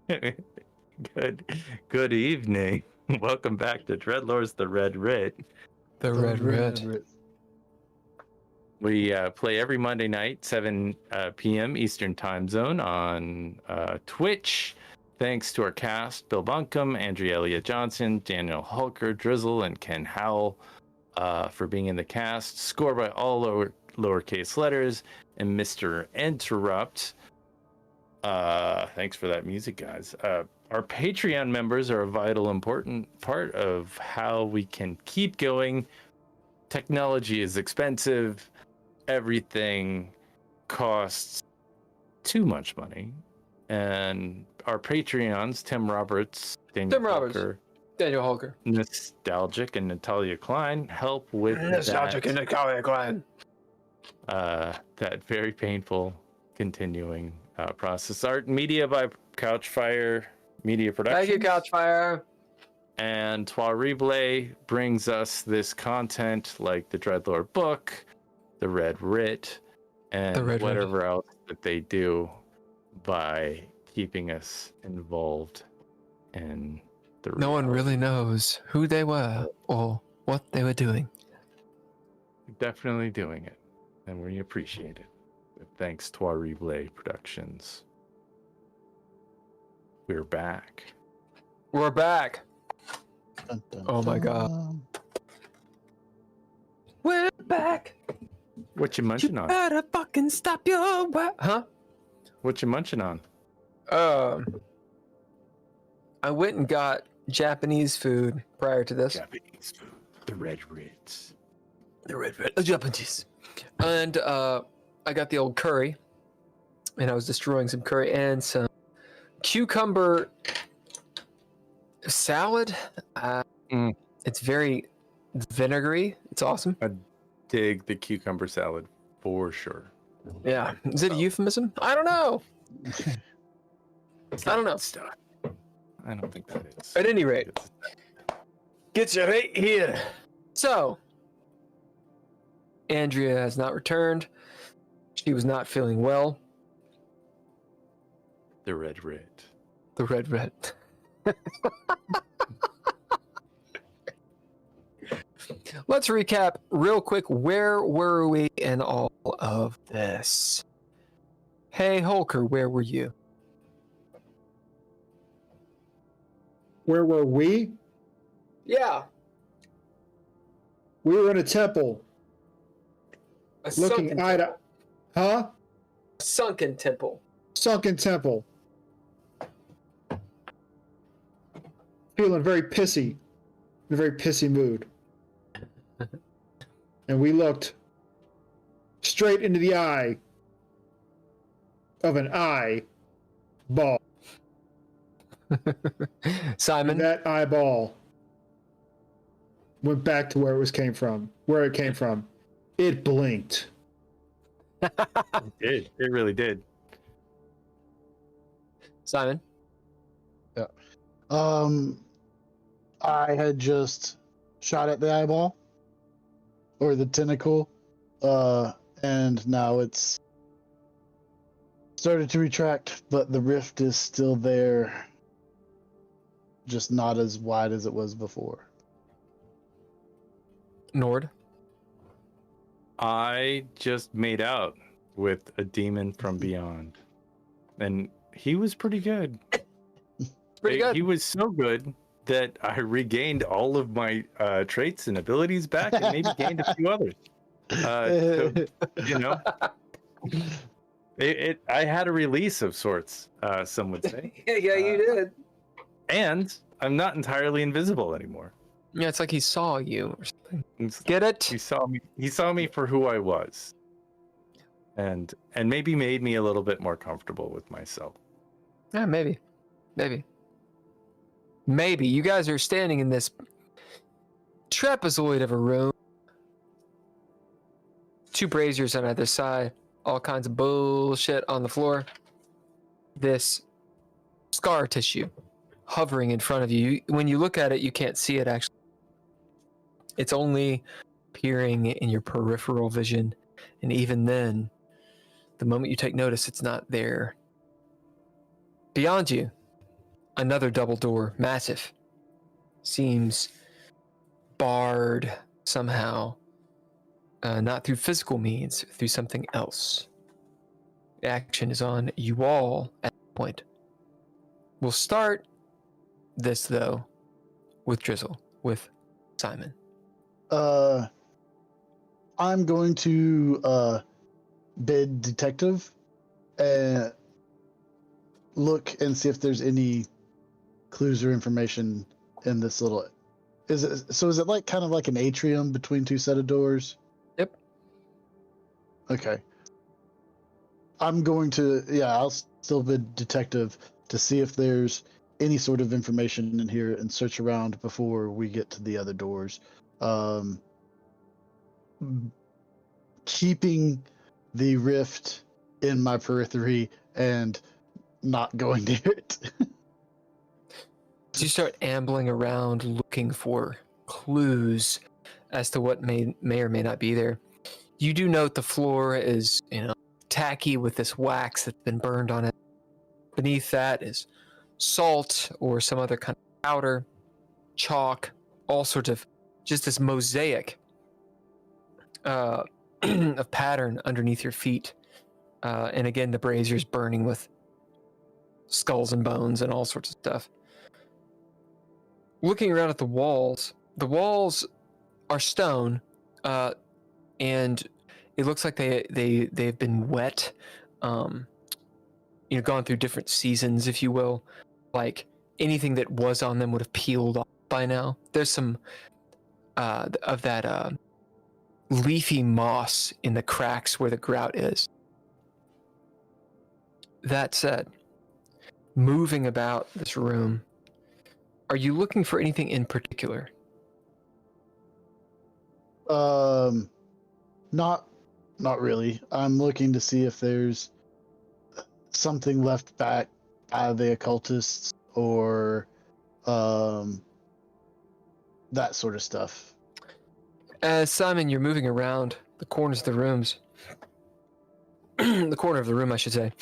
Good evening. Welcome back to DreadLore's The Red Writ. The Red Writ. We play every Monday night, 7 p.m. Eastern Time Zone on Twitch. Thanks to our cast, Bill Bunkum, Andrea Elliott-Johnson, Daniel Hulker, Drizzle, and Ken Howl for being in the cast. Score by all lowercase letters, and Mr. Interrupt. Thanks for that music, guys. Our Patreon members are a vital, important part of how we can keep going. Technology is expensive. Everything costs too much money. And our Patreons, Tim Roberts, Daniel Hulker, Nostalgic, and Natalia Cline, help with that very painful continuing process. Art media by Couchfire Media Productions. Thank you, Couchfire. And Trois Reblay brings us this content like the DreadLore book, the Red Writ, and whatever else that they do by keeping us involved in the No one really knows who they were or what they were doing. Definitely doing it, and we appreciate it. Thanks, Trois Reblay Productions. We're back. We're back. Dun, dun, Oh my god. We're back. What you munching You on? better fucking stop your Huh? What you munching on? I went and got Japanese food prior to this. Japanese food. The Red Writs. The Red Writ. Japanese. And I got the old curry. And I was destroying some curry and some cucumber salad. It's very vinegary. It's awesome. I dig the cucumber salad for sure. Yeah. Is it a euphemism? I don't know. I don't know. I don't think that is. At any rate, get you right here. So, Andrea has not returned. She was not feeling well. The Red Writ. The Red Writ. Let's recap real quick. Where were we in all of this? Hey, Hulker, where were you? Where were we? Yeah. We were in a temple. Looking eye to... Huh? A sunken temple. Sunken temple. Feeling very pissy. In a very pissy mood. And we looked straight into the eye of an eyeball. Simon? And that eyeball went back to where it came from. It blinked. It did. It really did. Simon? Yeah. I had just shot at the eyeball or the tentacle, and now it's started to retract, but the rift is still there, just not as wide as it was before. Nord? I just made out with a demon from beyond, and he was pretty good. Pretty good. He was so good that I regained all of my traits and abilities back, and maybe gained a few others. So, you know, I had a release of sorts. Some would say. Yeah, you did. And I'm not entirely invisible anymore. Yeah, it's like he saw you or something. It's- Get it? He saw me for who I was, and maybe made me a little bit more comfortable with myself. Yeah, maybe. You guys are standing in this trapezoid of a room. 2 braziers on either side. All kinds of bullshit on the floor. This scar tissue hovering in front of you. When you look at it, you can't see it actually. It's only appearing in your peripheral vision. And even then, the moment you take notice, it's not there. Beyond you, another double door, massive. Seems barred somehow, not through physical means, through something else. The action is on you all at that point. We'll start this, though, with Drizzle, with Simon. I'm going to bid detective and look and see if there's any clues or information in this little. Is it like kind of like an atrium between two set of doors? Yep. Okay. I'm going to I'll still bid detective to see if there's any sort of information in here and search around before we get to the other doors. Keeping the rift in my periphery and not going near it. As you start ambling around looking for clues as to what may or may not be there, you do note the floor is, tacky with this wax that's been burned on it. Beneath that is salt or some other kind of powder, chalk, all sorts of just this mosaic of pattern underneath your feet. And again, the brazier's burning with skulls and bones and all sorts of stuff. Looking around at the walls are stone, and it looks like they've been wet, gone through different seasons, if you will. Like anything that was on them would have peeled off by now. There's some of that leafy moss in the cracks where the grout is. That said, moving about this room, are you looking for anything in particular? Not really. I'm looking to see if there's something left back by the occultists or that sort of stuff. As Simon, you're moving around the corners of the rooms, the corner of the room, I should say.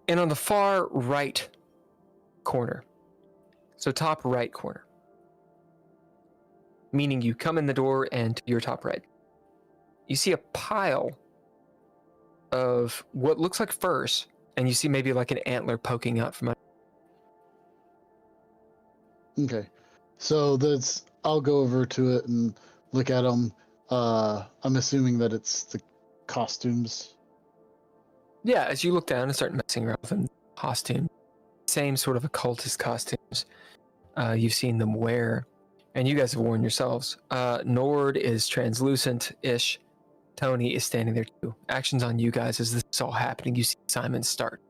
And on the far right corner, so top right corner, meaning you come in the door and to your top right, you see a pile of what looks like furs, and you see maybe like an antler poking out from under. Okay, so I'll go over to it and look at them. I'm assuming that it's the costumes. Yeah, as you look down and start messing around with them, costume, same sort of occultist costumes you've seen them wear, and you guys have worn yourselves. Nord is translucent-ish. Tony is standing there too. Actions on you guys as this is all happening. You see Simon start.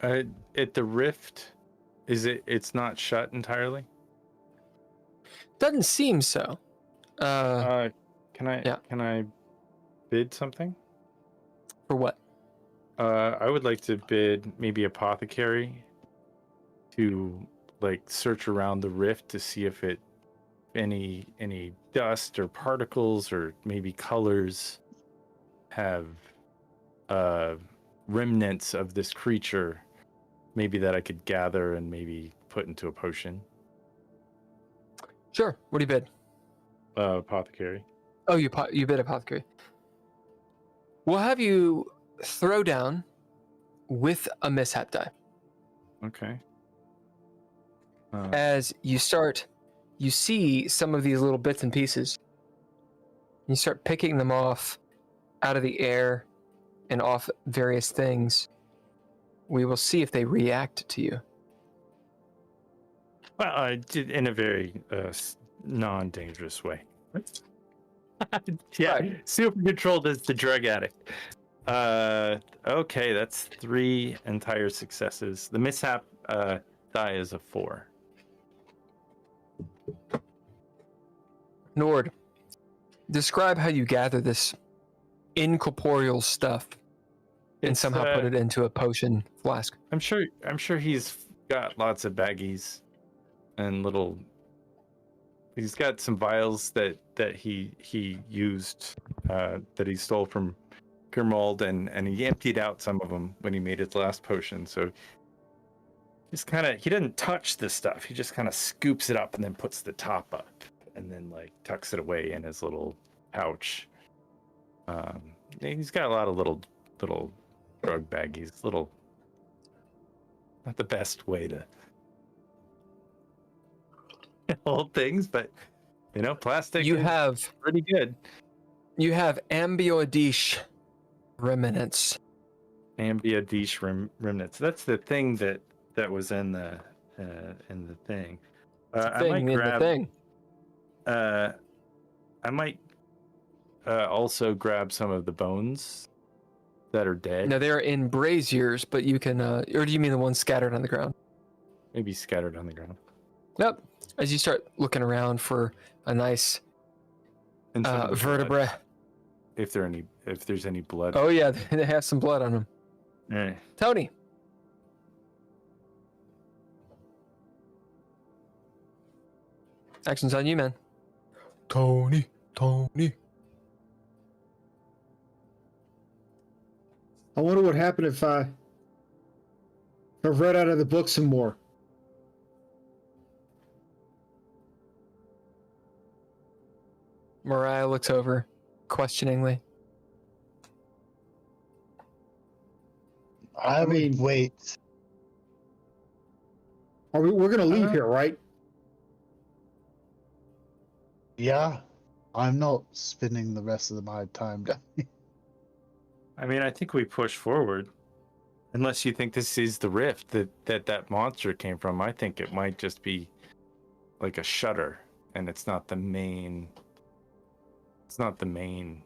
At the rift, it's not shut entirely? Doesn't seem so. Can I yeah. Can I bid something? For what? I would like to bid maybe apothecary to search around the rift to see if any dust or particles or maybe colors have remnants of this creature, maybe that I could gather and maybe put into a potion. Sure. What do you bid? Apothecary. Oh, you bid apothecary. We'll have you throw down with a mishap die. Okay. As you start, you see some of these little bits and pieces. You start picking them off out of the air and off various things. We will see if they react to you. Well, I did in a very non-dangerous way. Yeah, right. Super controlled as the drug addict. Okay, that's 3 entire successes. The mishap die is a 4. Nord, describe how you gather this incorporeal stuff and somehow put it into a potion flask. I'm sure he's got lots of baggies and little. He's got some vials that he used that he stole from liquor mold, and he emptied out some of them when he made his last potion. So he doesn't touch the stuff. He just kind of scoops it up and then puts the top up, and then like tucks it away in his little pouch. He's got a lot of little drug baggies, not the best way to hold things, but plastic. You have pretty good. You have ambiodiche remnants. Ambiodiche remnants. That's the thing that was in the thing. I might grab. I might also grab some of the bones that are dead. No, they're in braziers, but you can. Or do you mean the ones scattered on the ground? Maybe scattered on the ground. Nope. As you start looking around for a nice And some of the vertebrae. blood, if there's any blood. Oh yeah, they have some blood on them. Eh. Tony. Action's on you, man. Tony. I wonder what happened if I read out of the book some more. Mariah looks over questioningly. I mean, wait. We're going to leave here, right? Yeah, I'm not spending the rest of my time down here. I mean, I think we push forward. Unless you think this is the rift that monster came from. I think it might just be like a shutter, and it's not the main. It's not the main.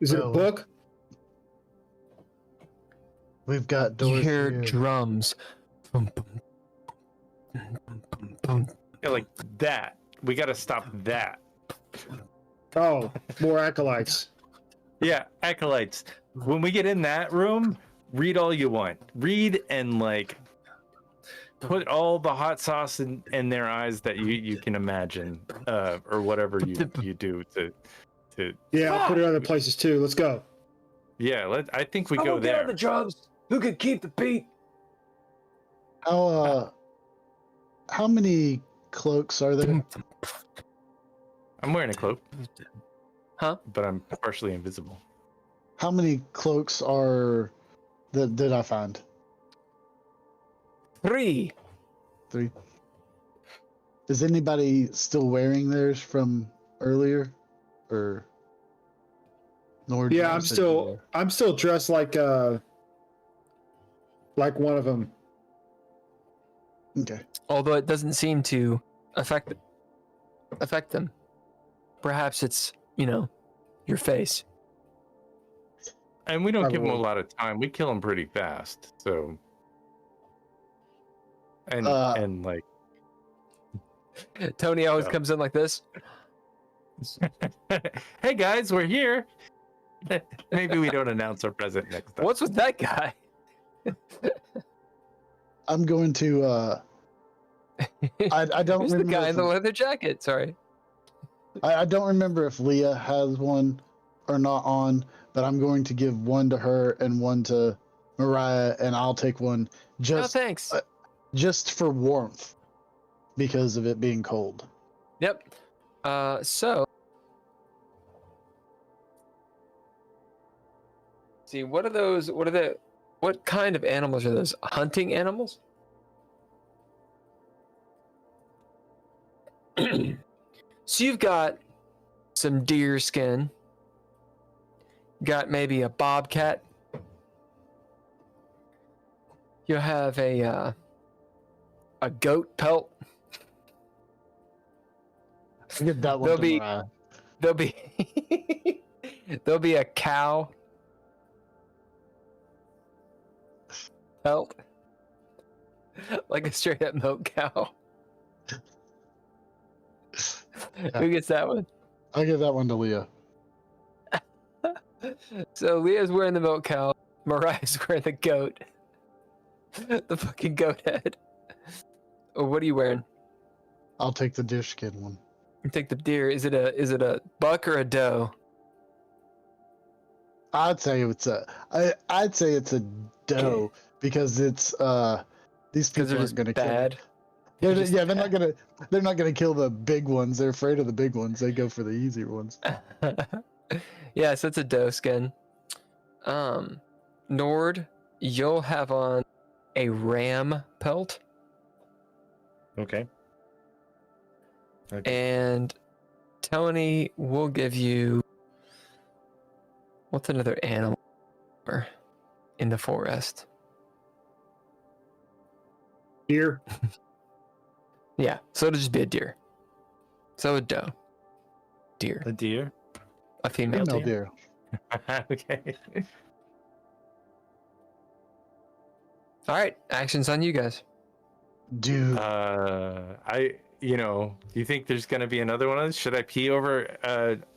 Is it a book? We've got doors You hear here. drums. Boom, boom, boom, boom, boom. Yeah, like that. We got to stop that. Oh, more acolytes. Yeah, acolytes. When we get in that room, read all you want. Read and like put all the hot sauce in their eyes that you can imagine, or whatever you do to. Yeah, I'll put it other places too. Let's go. Yeah, I think we go Get there. on the drums. Who can keep the beat? How many cloaks are there? I'm wearing a cloak. Huh? But I'm partially invisible. How many cloaks are that did I find? 3. 3. Is anybody still wearing theirs from earlier, or? Nor Yeah, I'm still dressed like one of them. Okay. Although it doesn't seem to affect them. Perhaps it's, your face. And we don't give them a Probably. lot of time. We kill them pretty fast. So. And like. Tony always Yeah. comes in like this. Hey guys, we're here. Maybe we don't announce our present next time. What's with that guy? I'm going to. I don't Who's the remember. guy in the leather jacket? Sorry. I don't remember if Leah has one or not on, but I'm going to give one to her and one to Mariah, and I'll take one No, just thanks. just for warmth because of it being cold. Yep. So. See, what are those? What kind of animals are those? Hunting animals? So you've got some deer skin. Got maybe a bobcat. You'll have a goat pelt. I get that one There'll to be- Mariah. There'll be a cow pelt. Like a straight up milk cow. Who gets that one? I'll give that one to Leah. So Leah's wearing the milk cow. Mariah's wearing the goat. The fucking goat head. Oh, what are you wearing? I'll take the deer skin one. You take the deer. Is it a buck or a doe? I'd say it's a doe because it's these Because people they're aren't just going to kill. bad. They're just they're not gonna kill the big ones. They're afraid of the big ones. They go for the easier ones. Yeah, so it's a doe skin. Nord, you'll have on a ram pelt, Okay. and Tony will give you what's another animal in the forest? Deer. Yeah, so it'll just be a deer. So a doe, deer, A deer. a female Female deer. deer. Okay. All right, actions on you guys. Do You think there's gonna be another one of those? Should I pee over?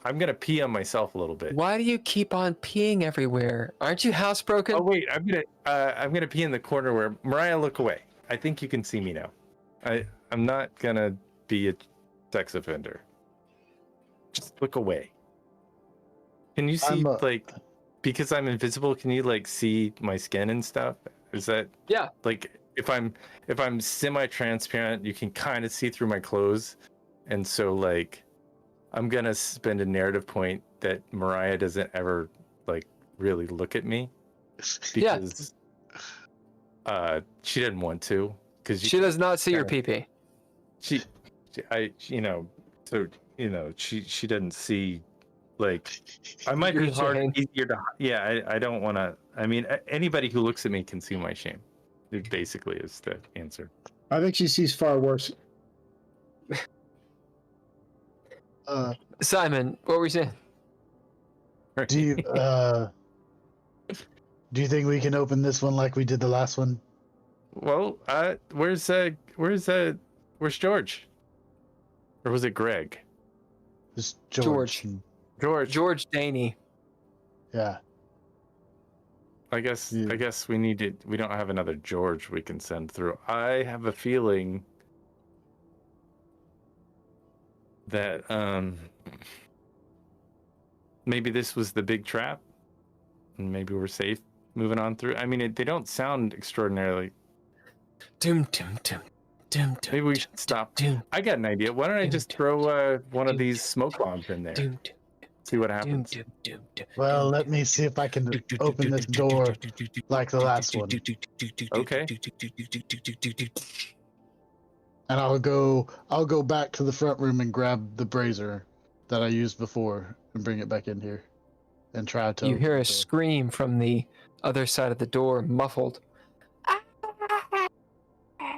I'm gonna pee on myself a little bit. Why do you keep on peeing everywhere? Aren't you housebroken? Oh wait, I'm gonna pee in the corner where Mariah, look away. I think you can see me now. I'm not gonna be a sex offender. Just look away. Can you see because I'm invisible? Can you like see my skin and stuff? Is that Yeah. like if I'm semi-transparent, you can kind of see through my clothes, and so like I'm gonna spend a narrative point that Mariah doesn't ever like really look at me because she didn't want to because She does not see your pee-pee. she didn't see like I might be Your shame. easier to I don't want to. I mean, anybody who looks at me can see my shame. It basically is the answer. I think she sees far worse. Simon, what were you saying? do you think we can open this one like we did the last one? Well, where's George? Or was it Greg? It's George. George Daney. Yeah. I guess we don't have another George we can send through. I have a feeling that maybe this was the big trap and maybe we're safe moving on through. I mean, they don't sound extraordinarily. Maybe we should stop. I got an idea. Why don't I just throw one of these smoke bombs in there? See what happens. Well, let me see if I can open this door like the last one. Okay. And I'll go back to the front room and grab the brazier that I used before and bring it back in here and try to. You hear a scream from the other side of the door, muffled.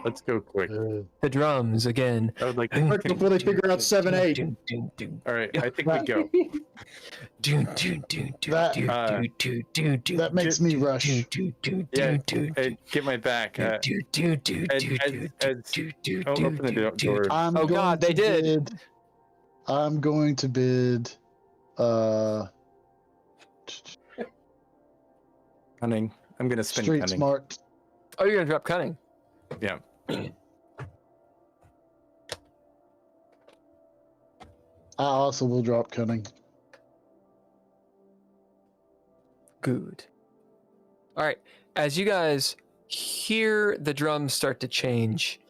Let's go quick. The drums again. I would like Before they figure out 7-8. All right, I think we go. That makes me rush. Yeah, get my back. Ed, open the door. Oh God, they did. I'm going to bid. Cunning. I'm gonna spin Street cunning. smart. Oh, you're gonna drop cunning. Yeah. I also will drop cunning. Good. All right. As you guys hear the drums start to change,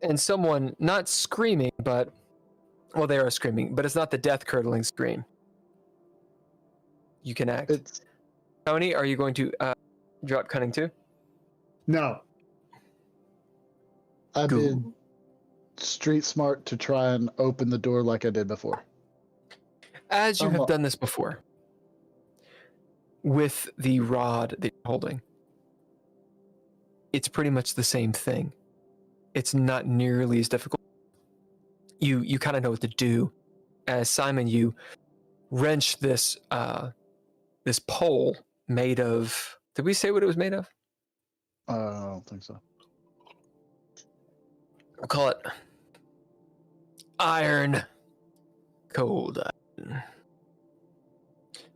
and someone not screaming, but well, they are screaming, but it's not the death-curdling scream. You can act. Tony, are you going to drop cunning too? No. I did street smart to try and open the door like I did before. As you have done this before, with the rod that you're holding, it's pretty much the same thing. It's not nearly as difficult. You kind of know what to do. As Simon, you wrench this this pole made of. Did we say what it was made of? I don't think so. We'll call it iron, cold iron,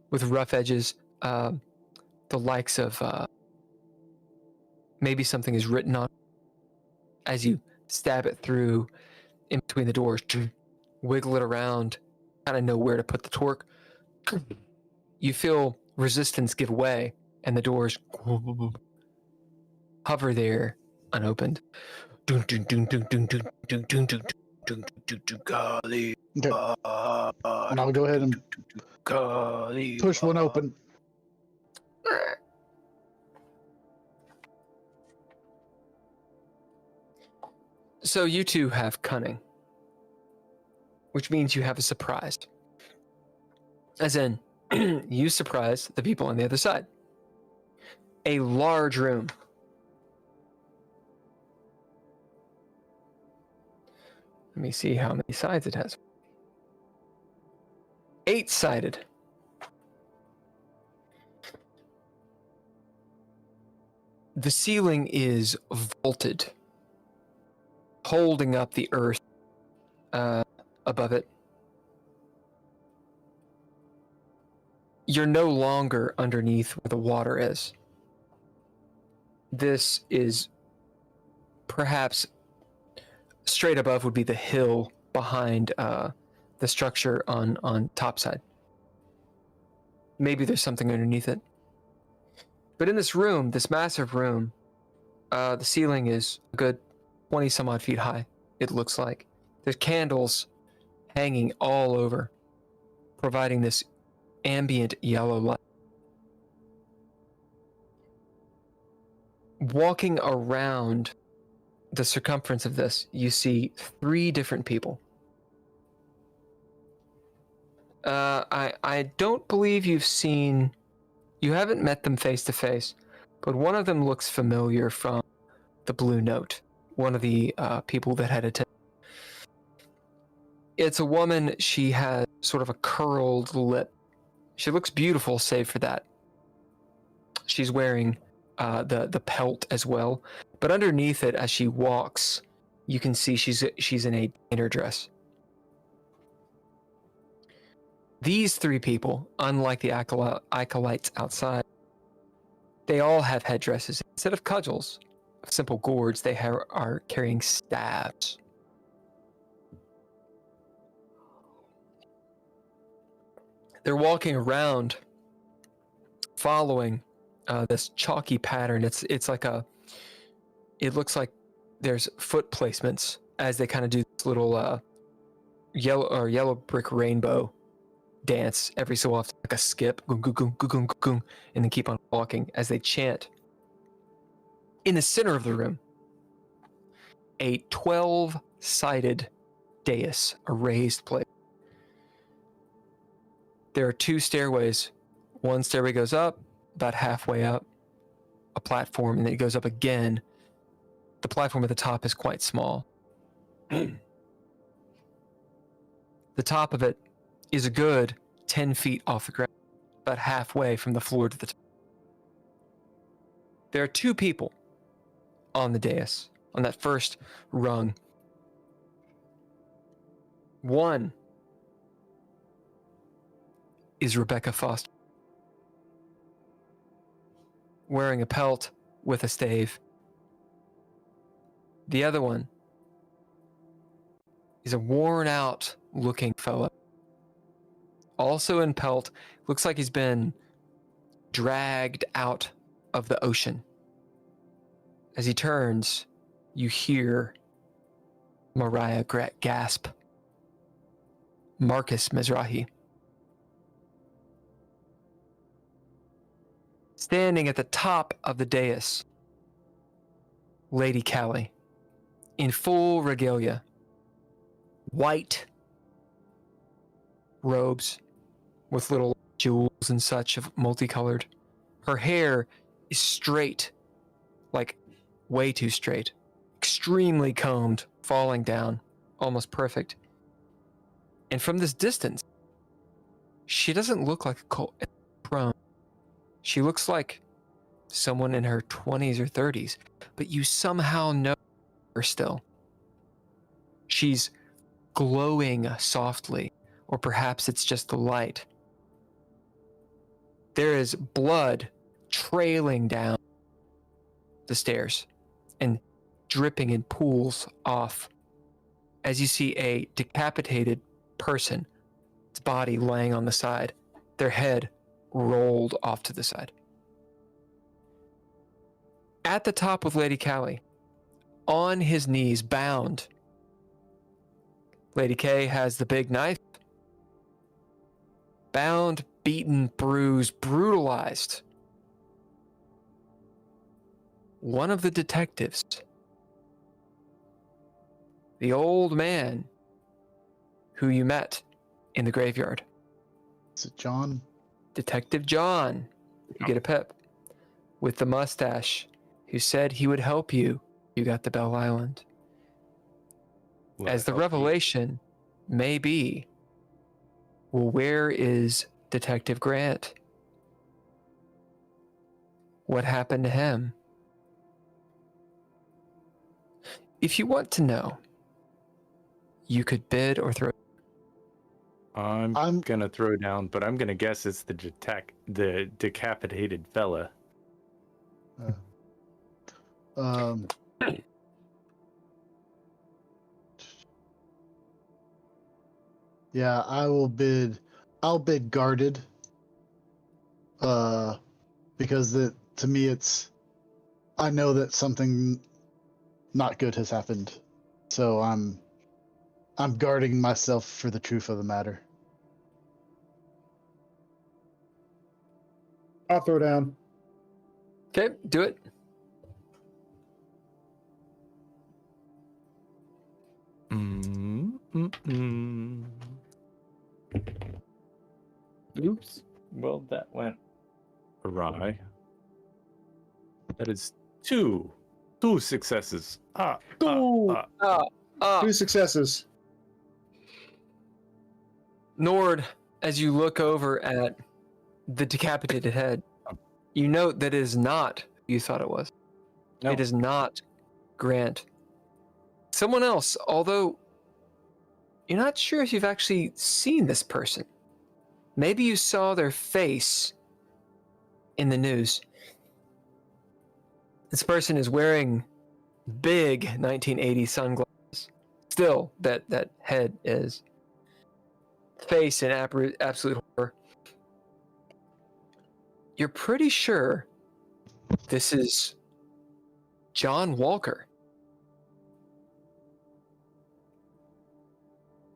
with rough edges, the likes of maybe something is written on. As you stab it through in between the doors, wiggle it around, kind of know where to put the torque. you feel resistance give way, and the doors hover there, unopened. Dun, dun, dun, dun, dun, dun, dun, dun, dun, dun, dun, dun, dun, Kali, Okay. And I'll go ahead and Kali, push one open. So you two have cunning, which means you have a surprise. As in, you surprise the people on the other side. A large room. Let me see how many sides it has. 8-sided. The ceiling is vaulted, holding up the earth above it. You're no longer underneath where the water is. This is perhaps straight above would be the hill behind the structure on top side. Maybe there's something underneath it. But in this room, this massive room, the ceiling is a good 20 some odd feet high, it looks like. There's candles hanging all over, providing this ambient yellow light. Walking around the circumference of this, you see 3 different people. I don't believe you haven't met them face to face, but one of them looks familiar from the Blue Note, one of the people that had attended. It's a woman. She has sort of a curled lip. She looks beautiful, save for that. She's wearing the pelt as well, but underneath it, as she walks, you can see she's in a diner dress. These 3 people, unlike the acolytes outside, they all have headdresses. Instead of cudgels, simple gourds, they are carrying staves. They're walking around, following this chalky pattern. It's like it looks like there's foot placements as they kind of do this little yellow brick rainbow dance every so often, like a skip, goom, goom, goom, goom, goom, goom, and then keep on walking as they chant. In the center of the room, a 12-sided dais, a raised plate. There are 2 stairways. One stairway goes up, about halfway up, a platform, and then it goes up again. The platform at the top is quite small. The top of it is a good 10 feet off the ground, about halfway from the floor to the top. There are 2 people on the dais, on that first rung. One is Rebecca Foster, wearing a pelt with a stave. The other one is a worn-out looking fellow, also in pelt. Looks like he's been dragged out of the ocean. As he turns, you hear Mariah gasp. Marcus Mizrahi. Standing at the top of the dais, Lady Callie, in full regalia, white robes with little jewels and such of multicolored. Her hair is straight, like way too straight, extremely combed, falling down, almost perfect. And from this distance, she doesn't look like a crone. She looks like someone in her 20s or 30s, but you somehow know her still. She's glowing softly, or perhaps it's just the light. There is blood trailing down the stairs and dripping in pools off as you see a decapitated person, its body laying on the side, their head rolled off to the side. At the top with Lady Callie, on his knees, bound. Lady K has the big knife. Bound, beaten, bruised, brutalized. One of the detectives, the old man who you met in the graveyard. Is it John? Detective John, you get a pip, with the mustache, who said he would help you. You got the Bell Island. Will As it the help me? revelation may be, well, where is Detective Grant? What happened to him? If you want to know, you could bid or throw. I'm gonna throw down, but I'm gonna guess it's the decapitated fella. Yeah, I'll bid guarded. Because to me I know that something not good has happened. So I'm guarding myself for the truth of the matter. I'll throw down. Okay, do it. Oops. Well, that went awry. That is two successes. Two successes. Nord, as you look over at the decapitated head, you note that it is not who you thought it was. No. It is not Grant. Someone else, although you're not sure if you've actually seen this person. Maybe you saw their face in the news. This person is wearing big 1980s sunglasses. Still, that head is face in absolute horror. You're pretty sure this is John Walker.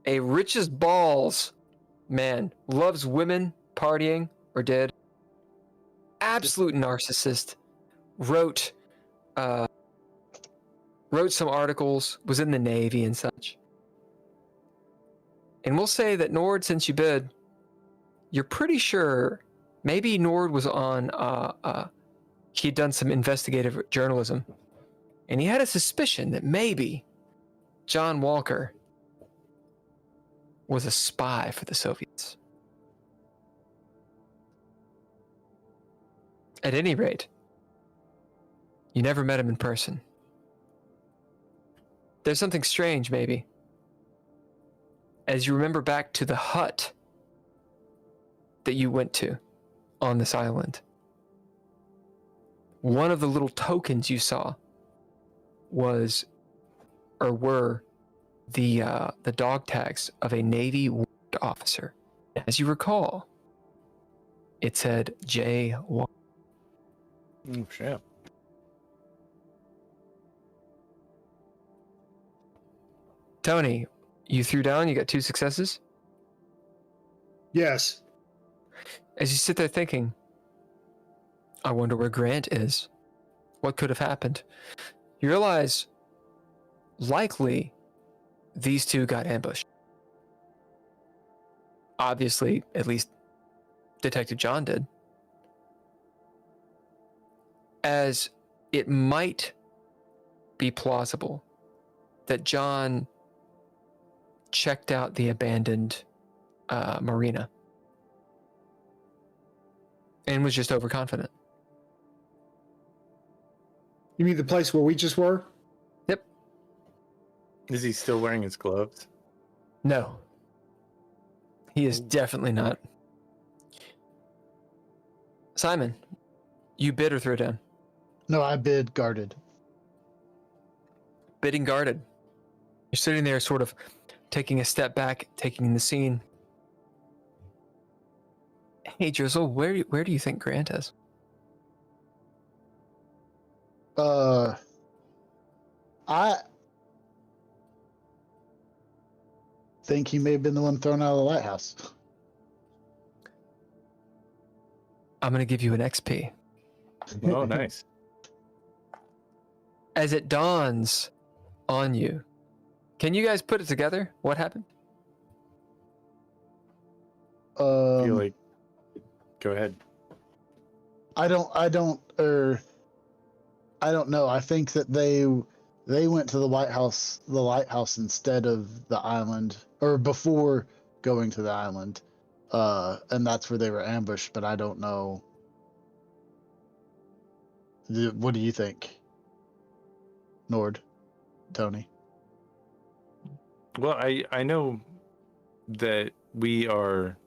A rich as balls man, loves women, partying, or dead. Absolute narcissist. Wrote some articles, was in the Navy and such. And we'll say that Nord, since you bid, you're pretty sure maybe Nord was on, he'd done some investigative journalism. And he had a suspicion that maybe John Walker was a spy for the Soviets. At any rate, you never met him in person. There's something strange, maybe. As you remember back to the hut that you went to on this island, one of the little tokens you saw was, or were, the dog tags of a Navy warrant officer. As you recall, it said J. Walker. Oh, shit. Tony, you threw down, you got 2 successes. Yes. As you sit there thinking, I wonder where Grant is. What could have happened? You realize, likely, these two got ambushed. Obviously, at least Detective John did. As it might be plausible that John checked out the abandoned marina and was just overconfident. You mean the place where we just were? Yep. Is he still wearing his gloves? No. He is definitely not. Simon, you bid or throw down? No, I bid guarded. Bidding guarded. You're sitting there sort of taking a step back, taking in the scene. Hey, Drizzle, where do you think Grant is? I think he may have been the one thrown out of the lighthouse. I'm going to give you an XP. Oh, nice. As it dawns on you, can you guys put it together? What happened? I feel like. Go ahead. I don't know. I think that they went to the lighthouse instead of the island, or before going to the island, and that's where they were ambushed. But I don't know. What do you think, Nord, Tony? Well, I know that we are.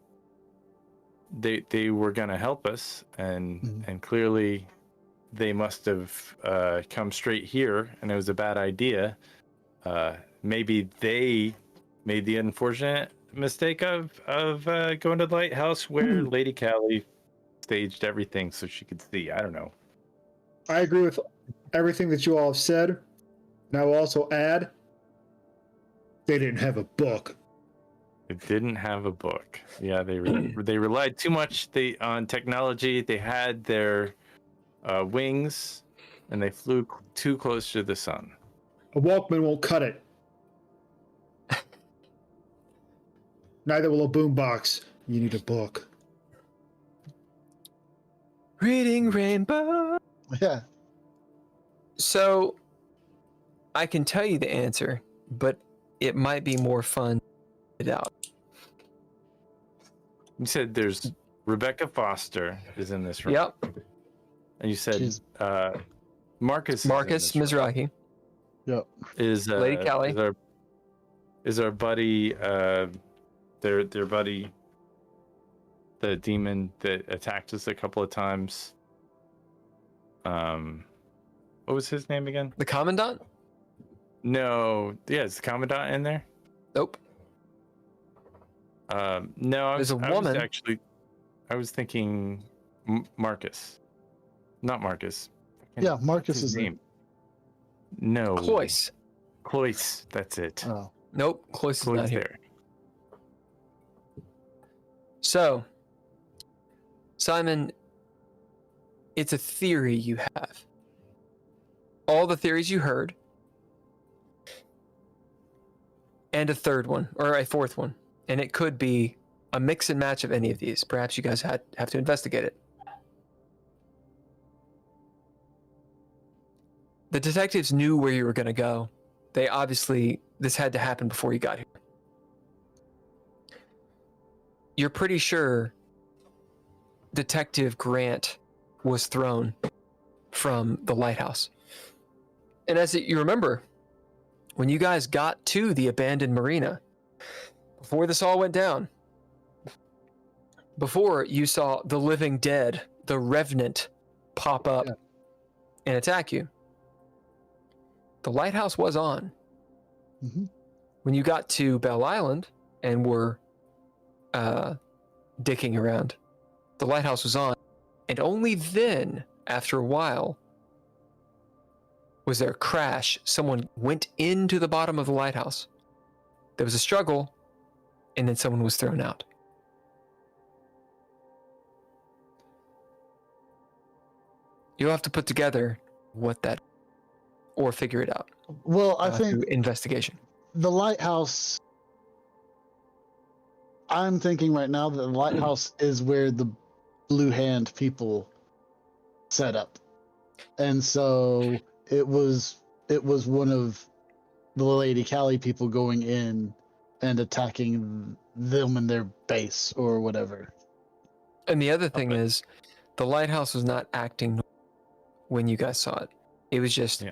They were going to help us, and clearly they must have come straight here, and it was a bad idea. Maybe they made the unfortunate mistake of going to the lighthouse where Lady Callie staged everything so she could see. I don't know. I agree with everything that you all have said. And I will also add, they didn't have a book. It didn't have a book. Yeah, they relied too much on technology. They had their wings, and they flew too close to the sun. A Walkman won't cut it. Neither will a boombox. You need a book. Reading Rainbow. Yeah. So, I can tell you the answer, but it might be more fun to get it out. You said there's Rebecca Foster is in this room. Yep. And you said She's- Marcus Mizrahi. Yep. is Lady Callie. is our buddy their buddy, the demon that attacked us a couple of times. What was his name again? The Commandant? No, yeah, is the Commandant in there? Nope. No, There's a woman. I was thinking Marcus, not Marcus. Yeah, Marcus What's his is name. No, Cloyce. Cloyce. That's it. Oh. Nope, Cloyce is not Cloyce here. there. So, Simon, it's a theory you have. All the theories you heard, and a third one, or a fourth one. And it could be a mix and match of any of these. Perhaps you guys have to investigate it. The detectives knew where you were going to go. They obviously, this had to happen before you got here. You're pretty sure Detective Grant was thrown from the lighthouse. And you remember, when you guys got to the abandoned marina, before this all went down, before you saw the living dead, the revenant, pop up and attack you, the lighthouse was on. Mhm. When you got to Bell Island and were dicking around, the lighthouse was on. And only then, after a while, was there a crash. Someone went into the bottom of the lighthouse. There was a struggle, and then someone was thrown out. You'll have to put together what that, or figure it out. Well, I think through investigation. the lighthouse. I'm thinking right now that the lighthouse is where the Blue Hand people set up, and so it was one of the Lady Callie people going in and attacking them in their base or whatever. And the other thing is, the lighthouse was not acting when you guys saw it. It was just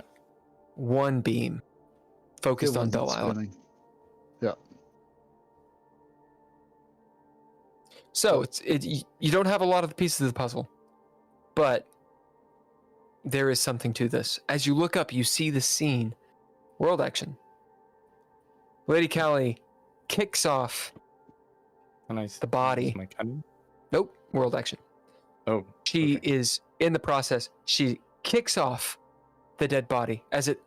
one beam focused on Bell Island. Yeah. So you don't have a lot of the pieces of the puzzle, but there is something to this. As you look up, you see the scene. World action. Lady Callie kicks off Can I see the body. my cunning? Nope. world action. Oh, She okay. is in the process. She kicks off the dead body as it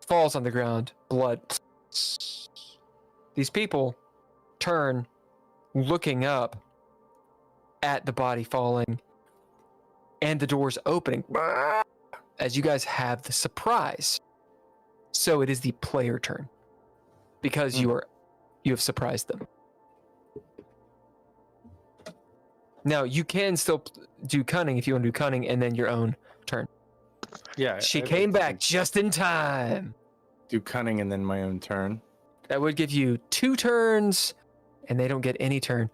falls on the ground, blood. These people turn, looking up at the body falling, and the doors opening as you guys have the surprise. So it is the player turn because you have surprised them. Now you can still do cunning if you want to do cunning, and then your own turn. Yeah. She I'd came like to back just in time. do cunning and then my own turn. That would give you 2 turns, and they don't get any turn.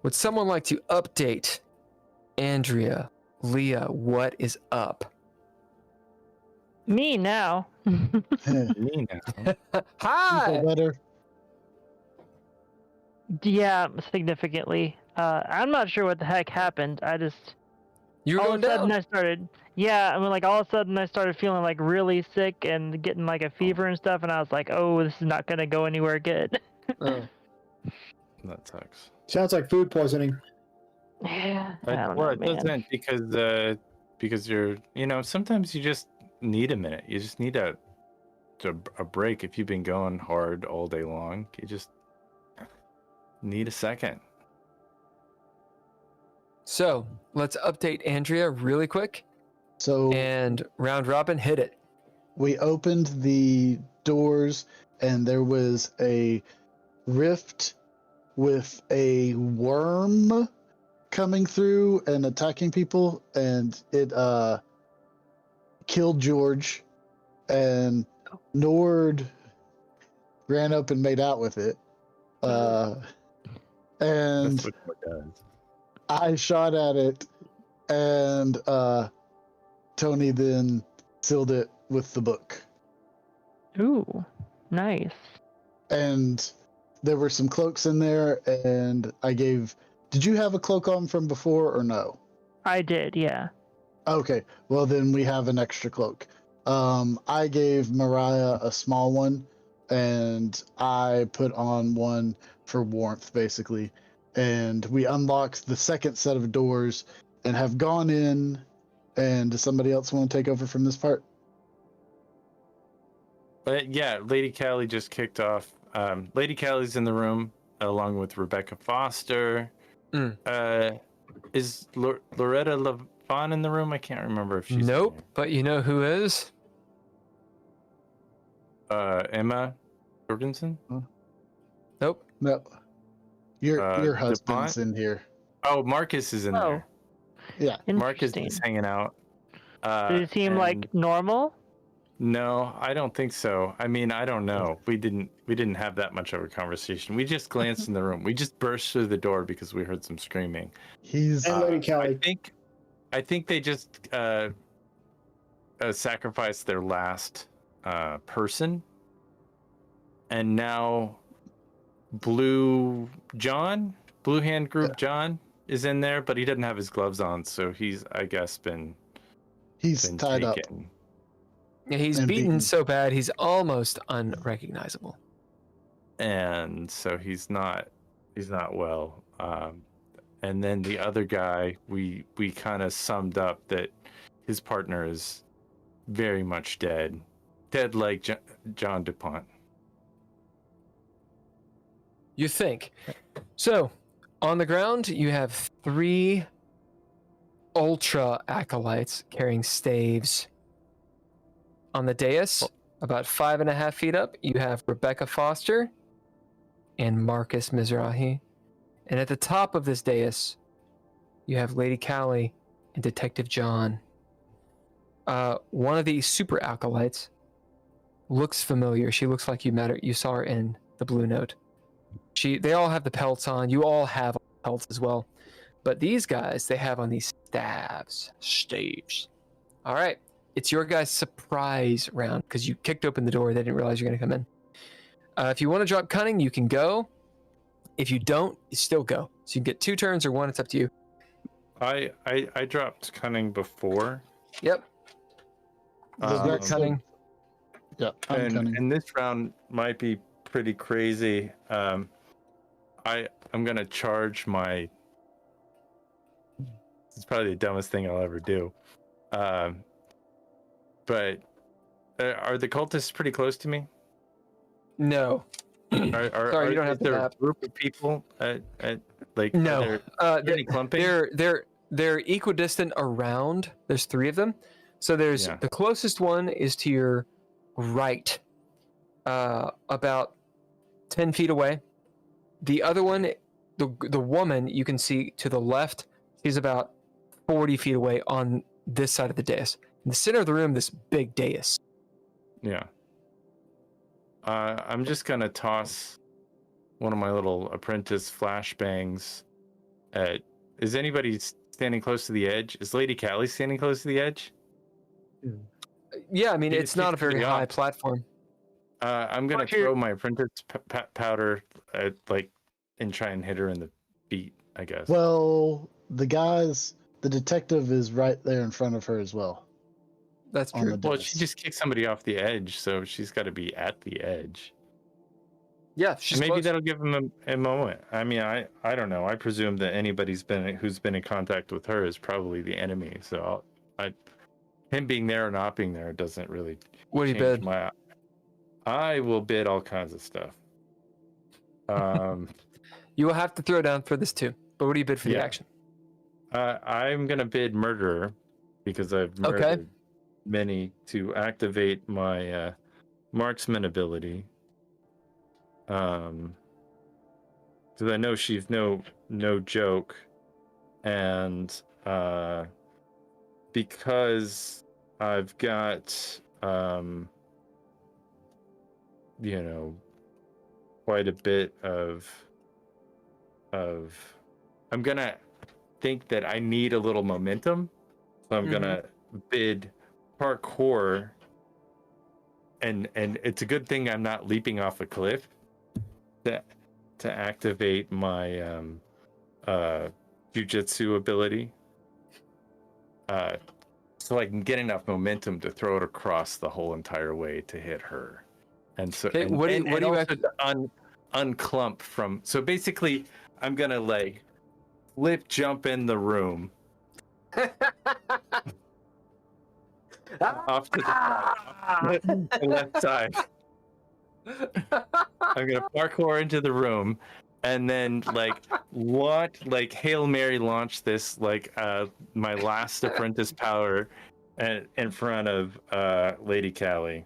Would someone like to update Andrea, Leah, what is up? Me now. Me now. Hi! better. Yeah, significantly. I'm not sure what the heck happened. I just You're all going of a sudden down. I started. Yeah, I mean, like all of a sudden I started feeling like really sick and getting like a fever and stuff, and I was like, oh, this is not gonna go anywhere good. Oh. That sucks. Sounds like food poisoning. Yeah, I But, don't well, know, it man. doesn't because you're sometimes you just need a minute. You just need a break. If you've been going hard all day long, you just need a second. So let's update Andrea really quick, So and round robin, hit it. we opened the doors, and there was a rift with a worm coming through and attacking people, and it killed George, and Nord ran up and made out with it. And That's what it does. I shot at it, and Tony then sealed it with the book. Ooh, nice. And there were some cloaks in there, and I gave... Did you have a cloak on from before, or no? I did, yeah. Okay, well then we have an extra cloak. I gave Mariah a small one, and I put on one for warmth, basically. And we unlocked the second set of doors and have gone in. And does somebody else want to take over from this part? But yeah, Lady Callie just kicked off. Lady Callie's in the room along with Rebecca Foster. Is Loretta Levon in the room? I can't remember if she's Nope, but you know who is? Emma Jorgensen. Nope. No. Your husband's DuPont? in here. Oh, Marcus is in Oh, there. Yeah. Marcus interesting. is hanging out. Did it seem and- like normal? No, I don't think so. I mean, I don't know. We didn't have that much of a conversation. We just glanced in the room. We just burst through the door because we heard some screaming. He's And Lady Callie. I think they just sacrificed their last person, and now Blue Hand Group John is in there, but he doesn't have his gloves on, so he's, I guess, been tied up. taken. Yeah, he's And beaten beaten. so bad he's almost unrecognizable. And so he's not well. And then the other guy, we kind of summed up that his partner is very much dead like John DuPont. You think. So, on the ground, you have 3 ultra acolytes carrying staves. On the dais, about 5.5 feet up, you have Rebecca Foster and Marcus Mizrahi. And at the top of this dais, you have Lady Callie and Detective John. One of these super acolytes looks familiar. She looks like you met her. You saw her in the Blue Note. They all have the pelts on. You all have pelts as well. But these guys, they have on these staves. All right. It's your guys' surprise round because you kicked open the door. They didn't realize you're going to come in. If you want to drop cunning, you can go. If you don't, you still go. So you can get 2 turns or 1. It's up to you. I dropped cunning before. Yep. That's Cunning. Yeah, I'm cunning. And this round might be pretty crazy. I'm gonna charge my It's probably the dumbest thing I'll ever do. But are the cultists pretty close to me? No. Sorry, you don't have is there the a map. group of people like No. any clumping? They're equidistant around. There's 3 of them. So there's Yeah. the closest one is to your right, about 10 feet away. The other one, the woman you can see to the left, she's about 40 feet away on this side of the dais. In the center of the room, this big dais. Yeah. I'm just gonna toss one of my little apprentice flashbangs at. Is anybody standing close to the edge? Is Lady Callie standing close to the edge? Yeah, I mean, He it's just not a kicks very somebody high off. platform. I'm gonna throw my apprentice powder at and try and hit her in the feet. I guess. Well, the detective is right there in front of her as well. That's on true. the Well, dais. she just kicked somebody off the edge, so she's got to be at the edge. Yeah, she's Maybe close. that'll give him a moment. I mean, I don't know. I presume that who's been in contact with her is probably the enemy. So him being there or not being there doesn't really What do you change bid? my. I will bid all kinds of stuff. You will have to throw down for this too. But what do you bid for the Yeah. action? I'm gonna bid murderer because I've murdered many to activate my marksman ability. Because I know she's no joke, and because I've got quite a bit of I'm gonna think that I need a little momentum, so I'm gonna bid parkour, and it's a good thing I'm not leaping off a cliff to activate my jujitsu ability, so I can get enough momentum to throw it across the whole entire way to hit her. And so, Okay, and, what do and, you and also actually- to unclump from. So basically, I'm gonna flip jump in the room off to the left side. I'm gonna parkour into the room, and then Hail Mary launch this my last apprentice power in front of Lady Callie.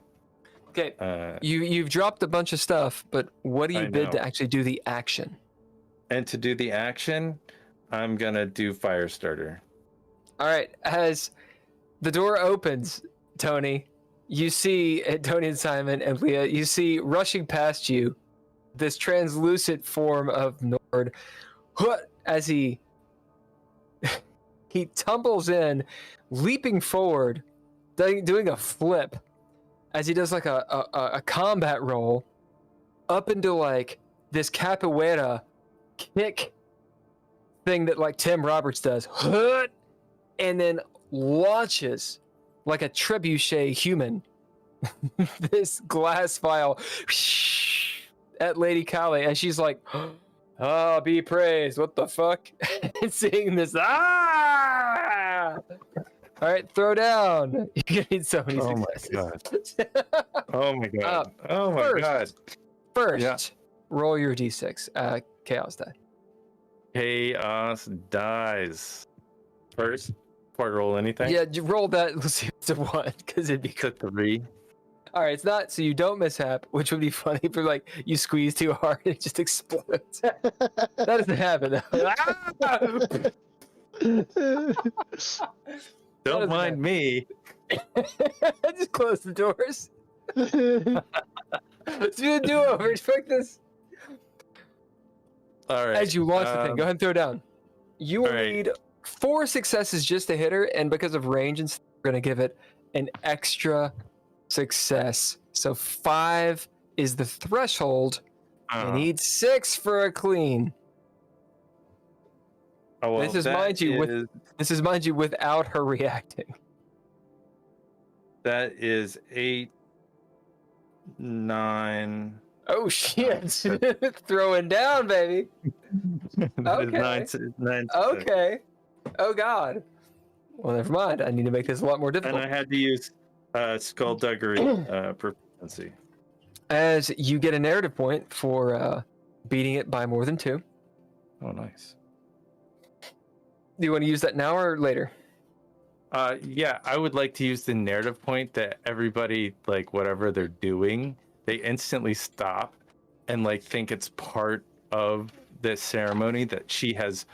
Okay, you've dropped a bunch of stuff, but what do you I bid know. to actually do the action? And to do the action, I'm gonna do Firestarter. All right, as the door opens, Tony, you see Tony and Simon and Leah, you see rushing past you this translucent form of Nord as he tumbles in, leaping forward, doing a flip as he does a combat roll up into this capoeira kick thing that Tim Roberts does, and then launches like a trebuchet human this glass vial at Lady Callie, and she's like, "Ah, be praised! What the fuck?" And seeing this, ah! All right, throw down. You're gonna need so many successes. Oh my god! Oh my first, god! First, roll your d6 chaos die. Chaos dies. First, before I roll anything. Yeah, you roll that. Let's see if it's a 1, because it'd be It's a 3. all right. It's not, so you don't mishap, which would be funny if you squeeze too hard and it just explodes. That doesn't happen though. Don't mind me. Just close the doors. Let's do a do-over. Expect this. All right. As you launch the thing, go ahead and throw down. You will need 4 successes just to hit her, and because of range and stuff, we're going to give it an extra success. So 5 is the threshold. You need 6 for a clean. Oh, well, This is mind you without her reacting. That is 8, 9. Oh shit! Throwing down, baby. Okay. 9. Okay. Oh God. Well, never mind. I need to make this a lot more And difficult. I had to use skullduggery proficiency. As you get a narrative point for beating it by more than 2. Oh, nice. Do you want to use that now or later? Yeah, I would like to use the narrative point that everybody, like, whatever they're doing, they instantly stop and, like, think it's part of this ceremony that she has,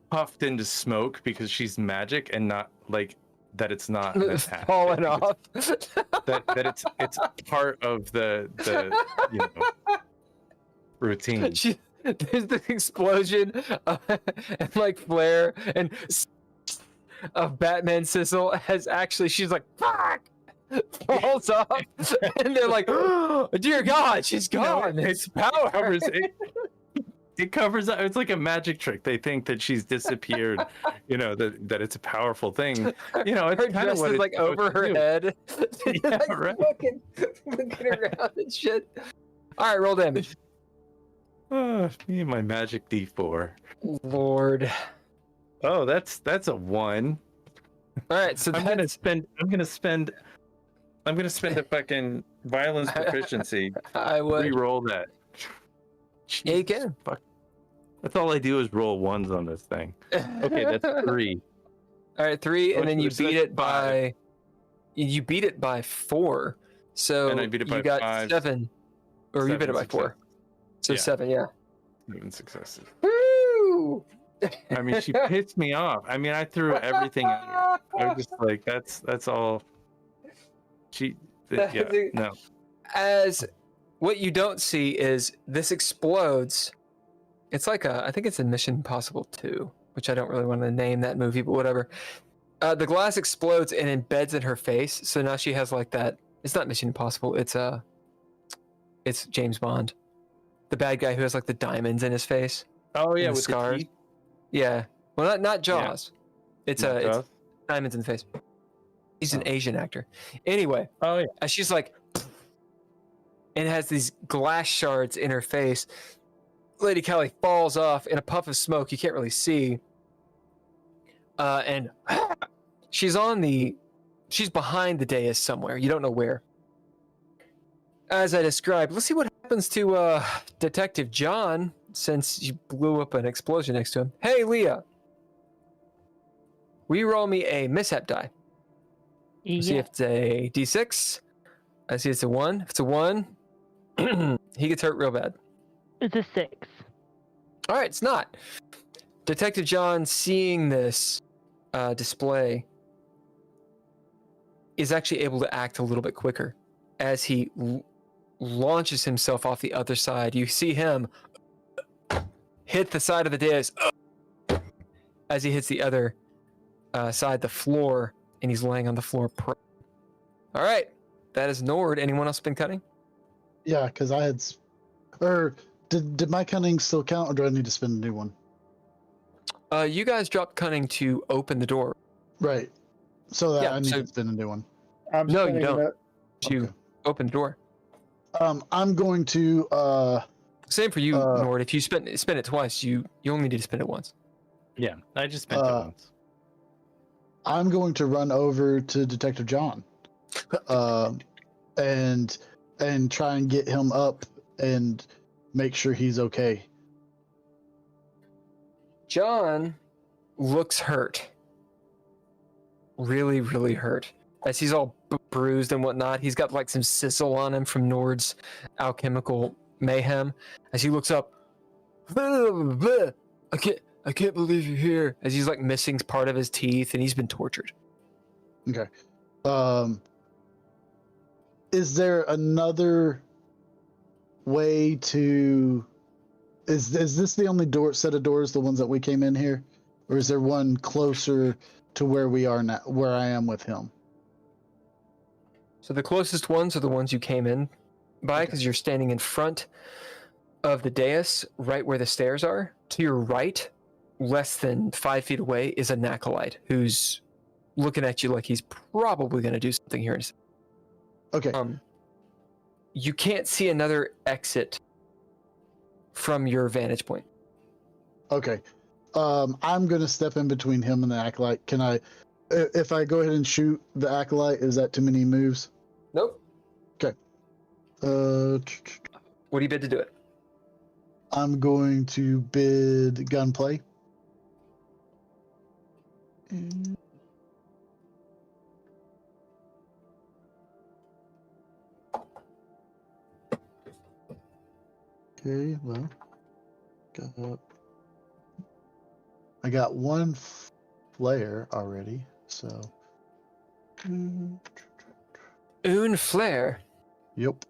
puffed into smoke because she's magic and not, like, that it's not an attack. Falling off. That it's part of the routine. There's this explosion and like flare and of Batman sizzle has actually she's like fuck falls off and they're like oh, dear God she's gone. It's power. It covers up. It's like a magic trick. They think that she's disappeared. That it's a powerful thing. It's her kind of dress what is it's like over her head. Yeah, like, right. looking around and shit. All right, roll damage. Me and my magic D4. Lord. Oh, that's a 1. All right, so I'm gonna spend a fucking violence proficiency. I would Re-roll that. Yeah, you can. Fuck. That's all I do is roll 1s on this thing. Okay, that's 3. All right, 3, and then you Which beat is it by 4. So And I beat it by you got 5. 7, or you beat it by 4. So Yeah. 7, yeah. 7 successes. Woo! I mean, she pissed me off. I mean, I threw everything at her. I was just like, that's all. No. As what you don't see is this explodes. It's like I think it's in Mission Impossible 2, which I don't really want to name that movie, but whatever. The glass explodes and embeds in her face. So now she has like that. It's not Mission Impossible. It's James Bond, the bad guy who has like the diamonds in his face. Oh yeah, and with scars. the teeth. Yeah. Well, not Jaws. It's Not it's Jaws? diamonds in the face. He's an Asian actor. Anyway, Oh yeah. she's like, and has these glass shards in her face. Lady Callie falls off in a puff of smoke. You can't really see. And she's behind the dais somewhere. You don't know where. As I described, let's see what happens to Detective John since you blew up an explosion next to him. Hey, Leah. Will you roll me a mishap die? Let's see if it's a D6. I see it's a 1. If it's a 1, he gets hurt real bad. It's a 6. All right, it's not. Detective John, seeing this display, is actually able to act a little bit quicker. As he launches himself off the other side, you see him hit the side of the dais as he hits the other side, the floor, and he's laying on the floor. All right, that is Nord. Anyone else been cutting? Yeah, because I had. Or did my cunning still count, or do I need to spend a new one? You guys dropped cunning to open the door. Right. So that Yeah, I need so- to spend a new one. I'm No, you spending don't. that- To Okay. open the door. I'm going to. Same for you, Nord. If you spend it twice, you only need to spend it once. Yeah, I just spent it once. I'm going to run over to Detective John, and try and get him up and make sure he's okay. John looks hurt. Really, really hurt. As he's all bruised and whatnot. He's got like some sizzle on him from Nord's alchemical mayhem. As he looks up, I can't believe you're here. As he's like missing part of his teeth and he's been tortured. Okay. Is there another way to? Is this the only set of doors, the ones that we came in here, or is there one closer to where we are now, where I am with him? So the closest ones are the ones you came in by, because you're standing in front of the dais, right where the stairs are. To your right, less than 5 feet away, is a Nacolite who's looking at you like he's probably going to do something here. Okay. You can't see another exit from your vantage point. Okay. I'm gonna step in between him and the acolyte. Can I? If I go ahead and shoot the acolyte, is that too many moves? Nope. Uh, What do you bid to do it? I'm going to bid gunplay. Okay, well, I got one flare already, so. Une flare. Yep.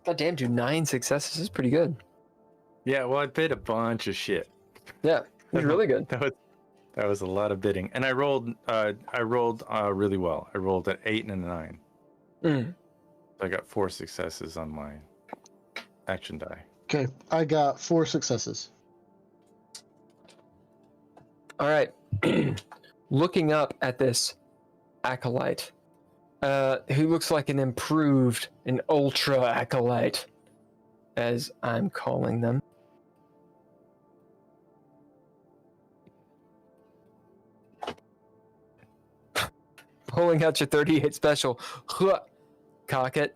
God damn, dude, 9 successes is pretty good. Yeah, well, I bid a bunch of shit. Yeah, it's really good. That was a lot of bidding, and I rolled really well. I rolled an 8 and a 9. Mm. I got 4 successes on my action die. Okay, I got 4 successes. All right. Looking up at this acolyte, who looks like an improved, an ultra acolyte, as I'm calling them. Pulling out your 38 special, cock it,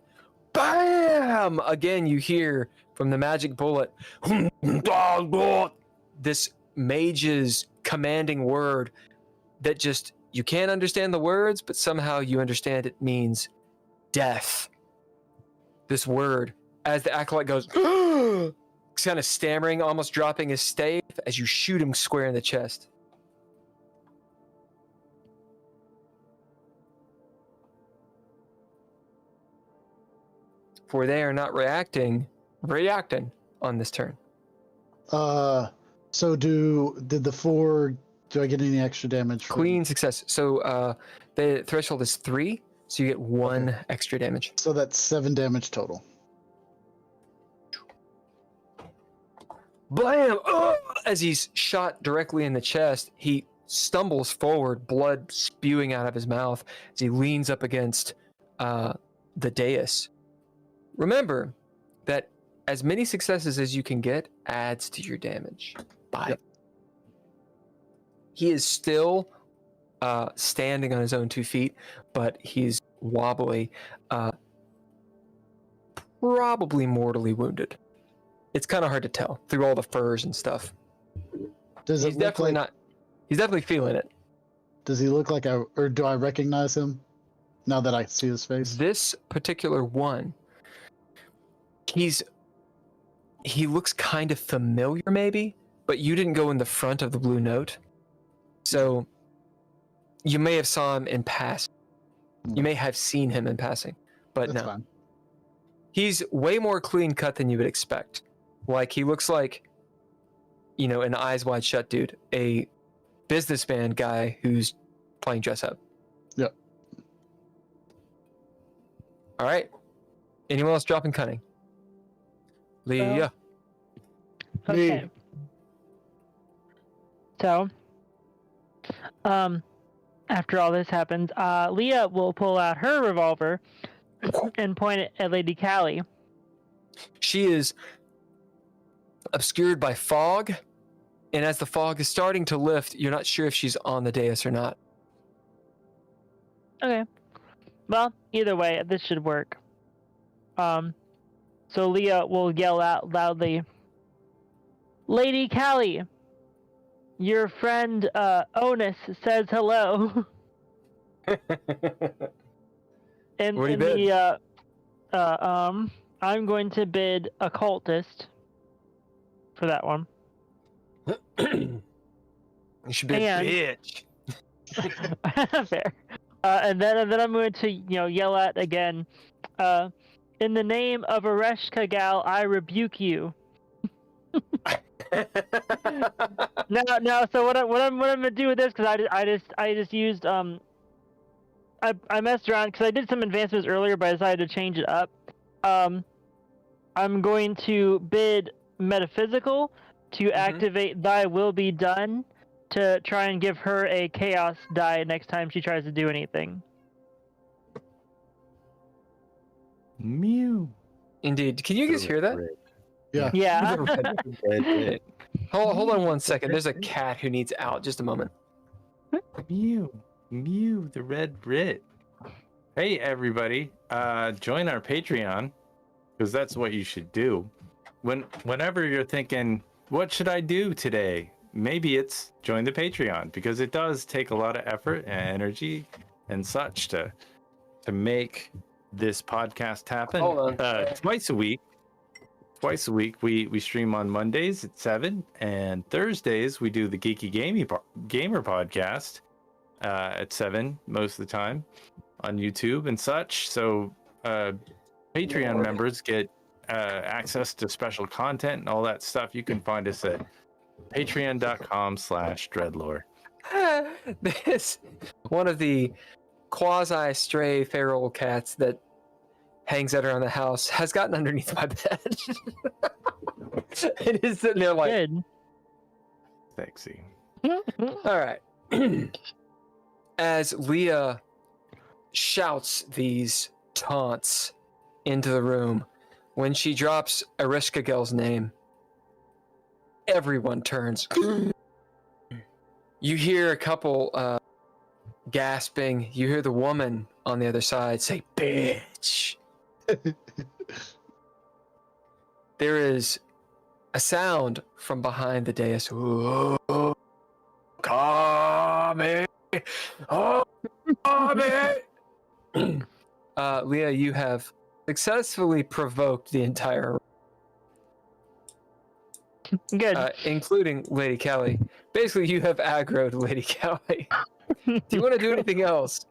bam! Again, you hear from the magic bullet, this mage's commanding word that just, you can't understand the words, but somehow you understand it means death. This word, as the acolyte goes, kind of stammering, almost dropping his stave as you shoot him square in the chest. For they are not reacting on this turn. So did the 4? Do I get any extra damage? Clean success. So the threshold is 3, so you get 1 extra damage. So that's 7 damage total. Blam! As he's shot directly in the chest, he stumbles forward, blood spewing out of his mouth as he leans up against the dais. Remember that as many successes as you can get adds to your damage. 5. Yep. He is still standing on his own 2 feet, but he's wobbly, probably mortally wounded. It's kind of hard to tell through all the furs and stuff. He's definitely not. He's definitely feeling it. Does he look like or do I recognize him now that I see his face? This particular one, he looks kind of familiar, maybe, but you didn't go in the front of the blue note, so you may have saw him in passing. You may have seen him in passing, but That's no. fine. He's way more clean cut than you would expect. Like, he looks like, an eyes wide shut dude, a businessman guy who's playing dress up. Yep. All right. Anyone else dropping cunning? Leah. Okay. So, after all this happens, Leah will pull out her revolver and point it at Lady Callie. She is obscured by fog, and as the fog is starting to lift, you're not sure if she's on the dais or not. Okay. Well, either way, this should work. So Leah will yell out loudly, Lady Callie, your friend Onus says hello. And What do you bid? I'm going to bid occultist for that one. You should be a bitch. Fair. And then I'm going to yell at again. In the name of Aresh Kagal, I rebuke you. Now. So what I'm gonna do with this, because I just used I messed around because I did some advancements earlier, but I decided to change it up. I'm going to bid metaphysical to activate Thy Will Be Done to try and give her a chaos die next time she tries to do anything. Mew. Indeed. Can you guys hear that? Yeah. Yeah. Red Writ. Hold on one second. There's a cat who needs out. Just a moment. Mew, Mew, the Red Writ. Hey everybody, join our Patreon because that's what you should do. Whenever you're thinking, what should I do today? Maybe it's join the Patreon because it does take a lot of effort and energy and such to make this podcast happen. Hold on. Twice a week. Twice a week we stream on Mondays at 7 and Thursdays we do the Geeky Gamer podcast at 7 most of the time on YouTube and such. So Patreon members get access to special content and all that stuff. You can find us at patreon.com/DreadLore. This one of the quasi-stray feral cats that hangs out around the house has gotten underneath my bed. It is sitting there like, Good. Sexy. all right. As Leah shouts these taunts into the room, when she drops Erishkagel's name, everyone turns. You hear a couple gasping. You hear the woman on the other side say, bitch. There is a sound from behind the dais. Oh, coming. Oh, coming. Leah, you have successfully provoked the entire Good. including Lady Callie. Basically, you have aggroed Lady Callie. Do you want to do anything else?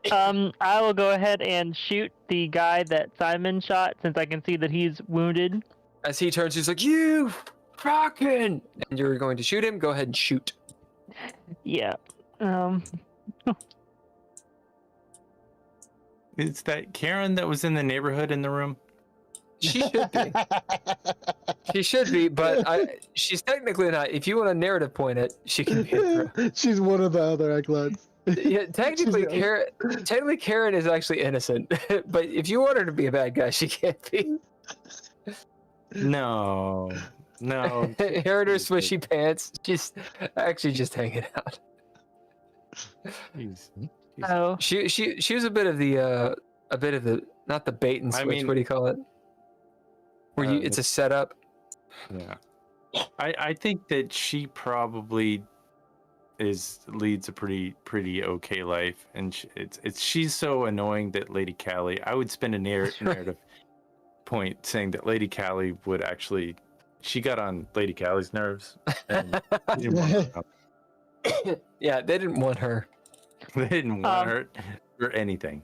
I will go ahead and shoot the guy that Simon shot since I can see that he's wounded. As he turns, he's like, you fucking... And you're going to shoot him? Go ahead and shoot. Yeah. Is that Karen that was in the neighborhood in the room? She should be. She should be, but she's technically not. If you want to narrative point it, she can be. She's one of the other acolytes. Yeah, technically, Karen is actually innocent. But if you want her to be a bad guy, she can't be. No. Her in her swishy pants, just actually just hanging out. Jeez. Oh. She was a bit of the not the bait and switch. What do you call it? Where it's a setup. Yeah. I think that she probably leads a pretty okay life, and she's so annoying that Lady Callie. I would spend a narrative point saying that Lady Callie would actually. She got on Lady Callie's nerves. And didn't want her. Yeah, they didn't want her. They didn't want her for anything.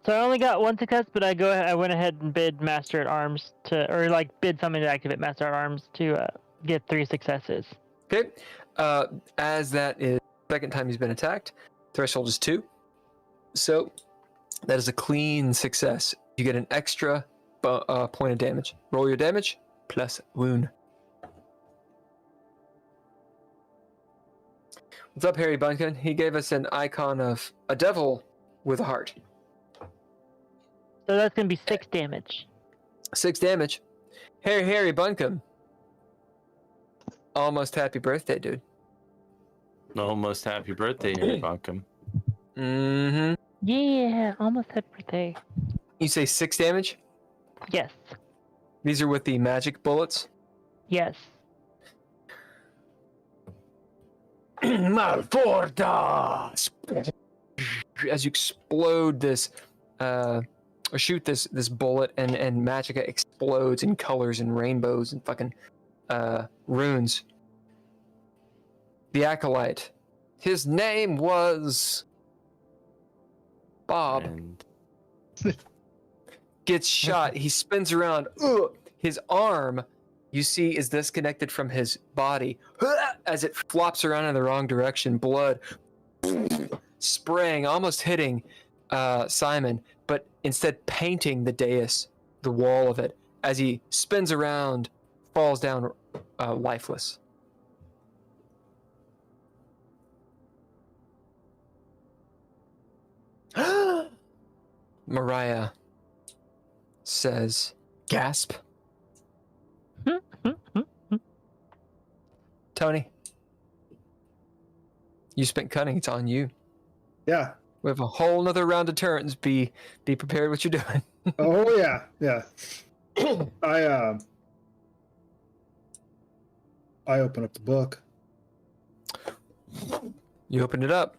So I only got one success, but I went ahead and bid Master at Arms bid something to activate Master at Arms to get 3 successes. Okay. As that is the second time he's been attacked, threshold is 2. So that is a clean success. You get an extra point of damage. Roll your damage plus wound. What's up, Harry Bunkum? He gave us an icon of a devil with a heart. So that's going to be 6 damage. 6 damage. Harry Bunkum. Almost happy birthday, dude. Almost happy birthday, Harry Bunkum. Mm-hmm. Yeah, almost happy birthday. You say 6 damage? Yes. These are with the magic bullets? Yes. Malforda! As you explode this, or shoot this bullet, and Magica explodes in colors and rainbows and fucking runes. The acolyte. His name was Bob. And Gets shot. He spins around. His arm, you see, is disconnected from his body as it flops around in the wrong direction. Blood spraying, almost hitting Simon, but instead painting the dais, the wall of it, as he spins around, falls down lifeless. Mariah says, gasp. Tony, you spent cunning. It's on you. Yeah. We have a whole nother round of turns. Be prepared what you're doing. Oh yeah, yeah. I open up the book. You open it up.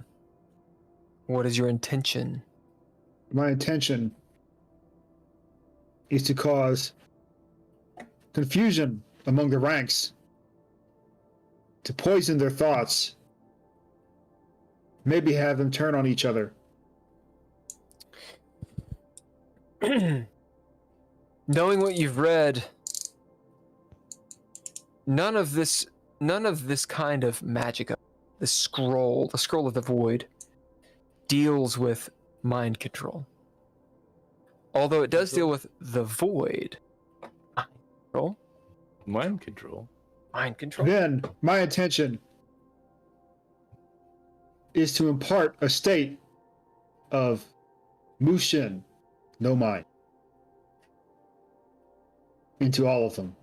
What is your intention? My intention is to cause confusion among the ranks, to poison their thoughts, maybe have them turn on each other. Knowing what you've read, none of this kind of magic, the scroll of the void, deals with mind control. Although it does deal with the void. Mind control. Mind control. Then my intention is to impart a state of Mushin, no mind, into all of them.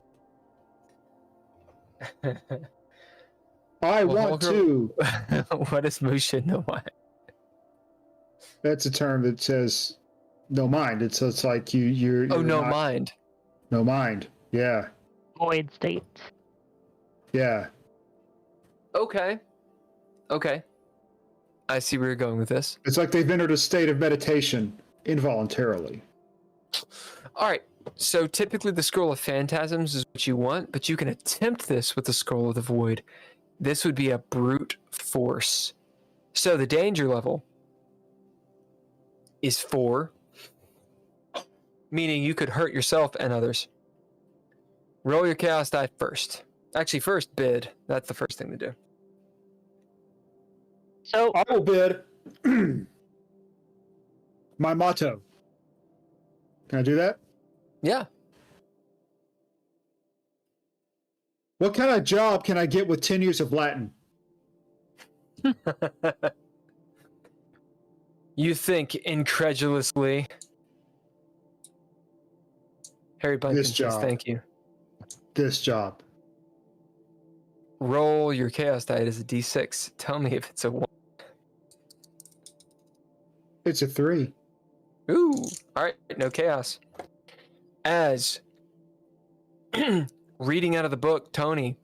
I want to. What is Mushin, no mind? That's a term that says no mind. It's like you're Oh, no not- mind. No mind. Yeah. Void state. Yeah. Okay. I see where you're going with this. It's like they've entered a state of meditation involuntarily. All right. So typically the Scroll of Phantasms is what you want, but you can attempt this with the Scroll of the Void. This would be a brute force. So the danger level is 4, meaning you could hurt yourself and others. Roll your chaos die first. Actually, first bid. That's the first thing to do. So I will bid my motto. Can I do that? Yeah. What kind of job can I get with 10 years of Latin? You think incredulously. Harry Bunkum This says job. thank you. This job. Roll your chaos die as a d6. Tell me if it's a 1. It's a 3. Ooh. All right. No chaos. As reading out of the book, Tony,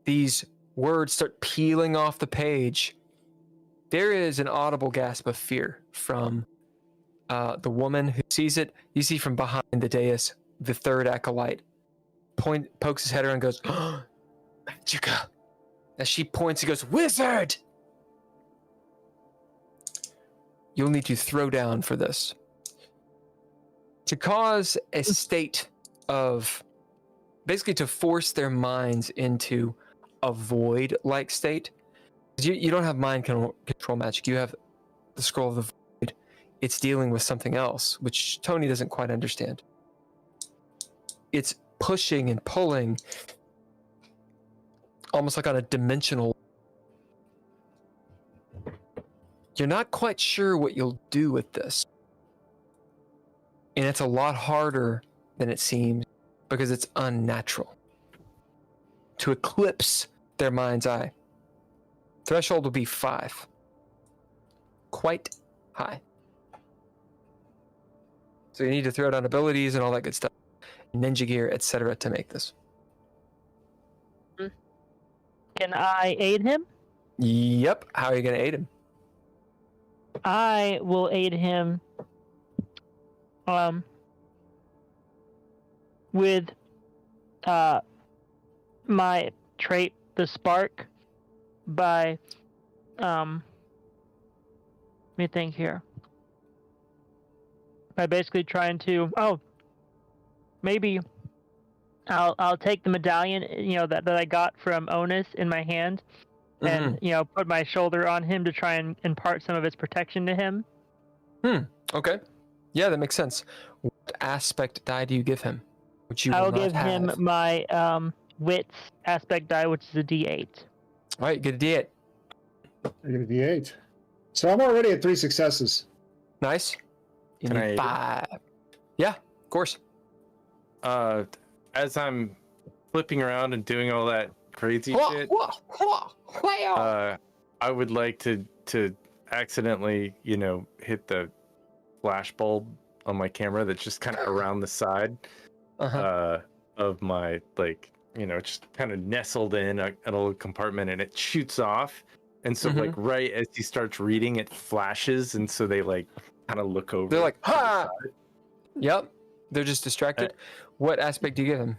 these words start peeling off the page. There is an audible gasp of fear from the woman who sees it. You see from behind the dais, the third acolyte pokes his head around and goes, oh, Magica. As she points, he goes, Wizard! You'll need to throw down for this. To cause a state of, basically to force their minds into a void-like state. You don't have mind control magic. You have the Scroll of the Void. It's dealing with something else, which Tony doesn't quite understand. It's pushing and pulling, almost like on a dimensional. You're not quite sure what you'll do with this. And it's a lot harder than it seems because it's unnatural. To eclipse their mind's eye. Threshold will be 5. Quite high. So you need to throw down abilities and all that good stuff. Ninja gear, etc. to make this. can I aid him? Yep. How are you going to aid him? I will aid him with my trait, the spark, by let me think here. By basically trying to maybe I'll take the medallion, that I got from Onus in my hand, and put my shoulder on him to try and impart some of its protection to him. Okay. Yeah, that makes sense. What aspect die do you give him? Which you I will will not give him have. my wits aspect die, which is a D8. All right, get a D8. I get a D8. So I'm already at 3 successes. Nice. You Can I aid need him? 5. Yeah, of course. as I'm flipping around and doing all that crazy shit, I would like to accidentally, hit the flash bulb on my camera that's just kind of around the side of my, just kind of nestled in a little compartment, and it shoots off. And so, right as he starts reading, it flashes, and so they kind of look over. They're like, to the ha! side. Yep. They're just distracted. What aspect do you give him?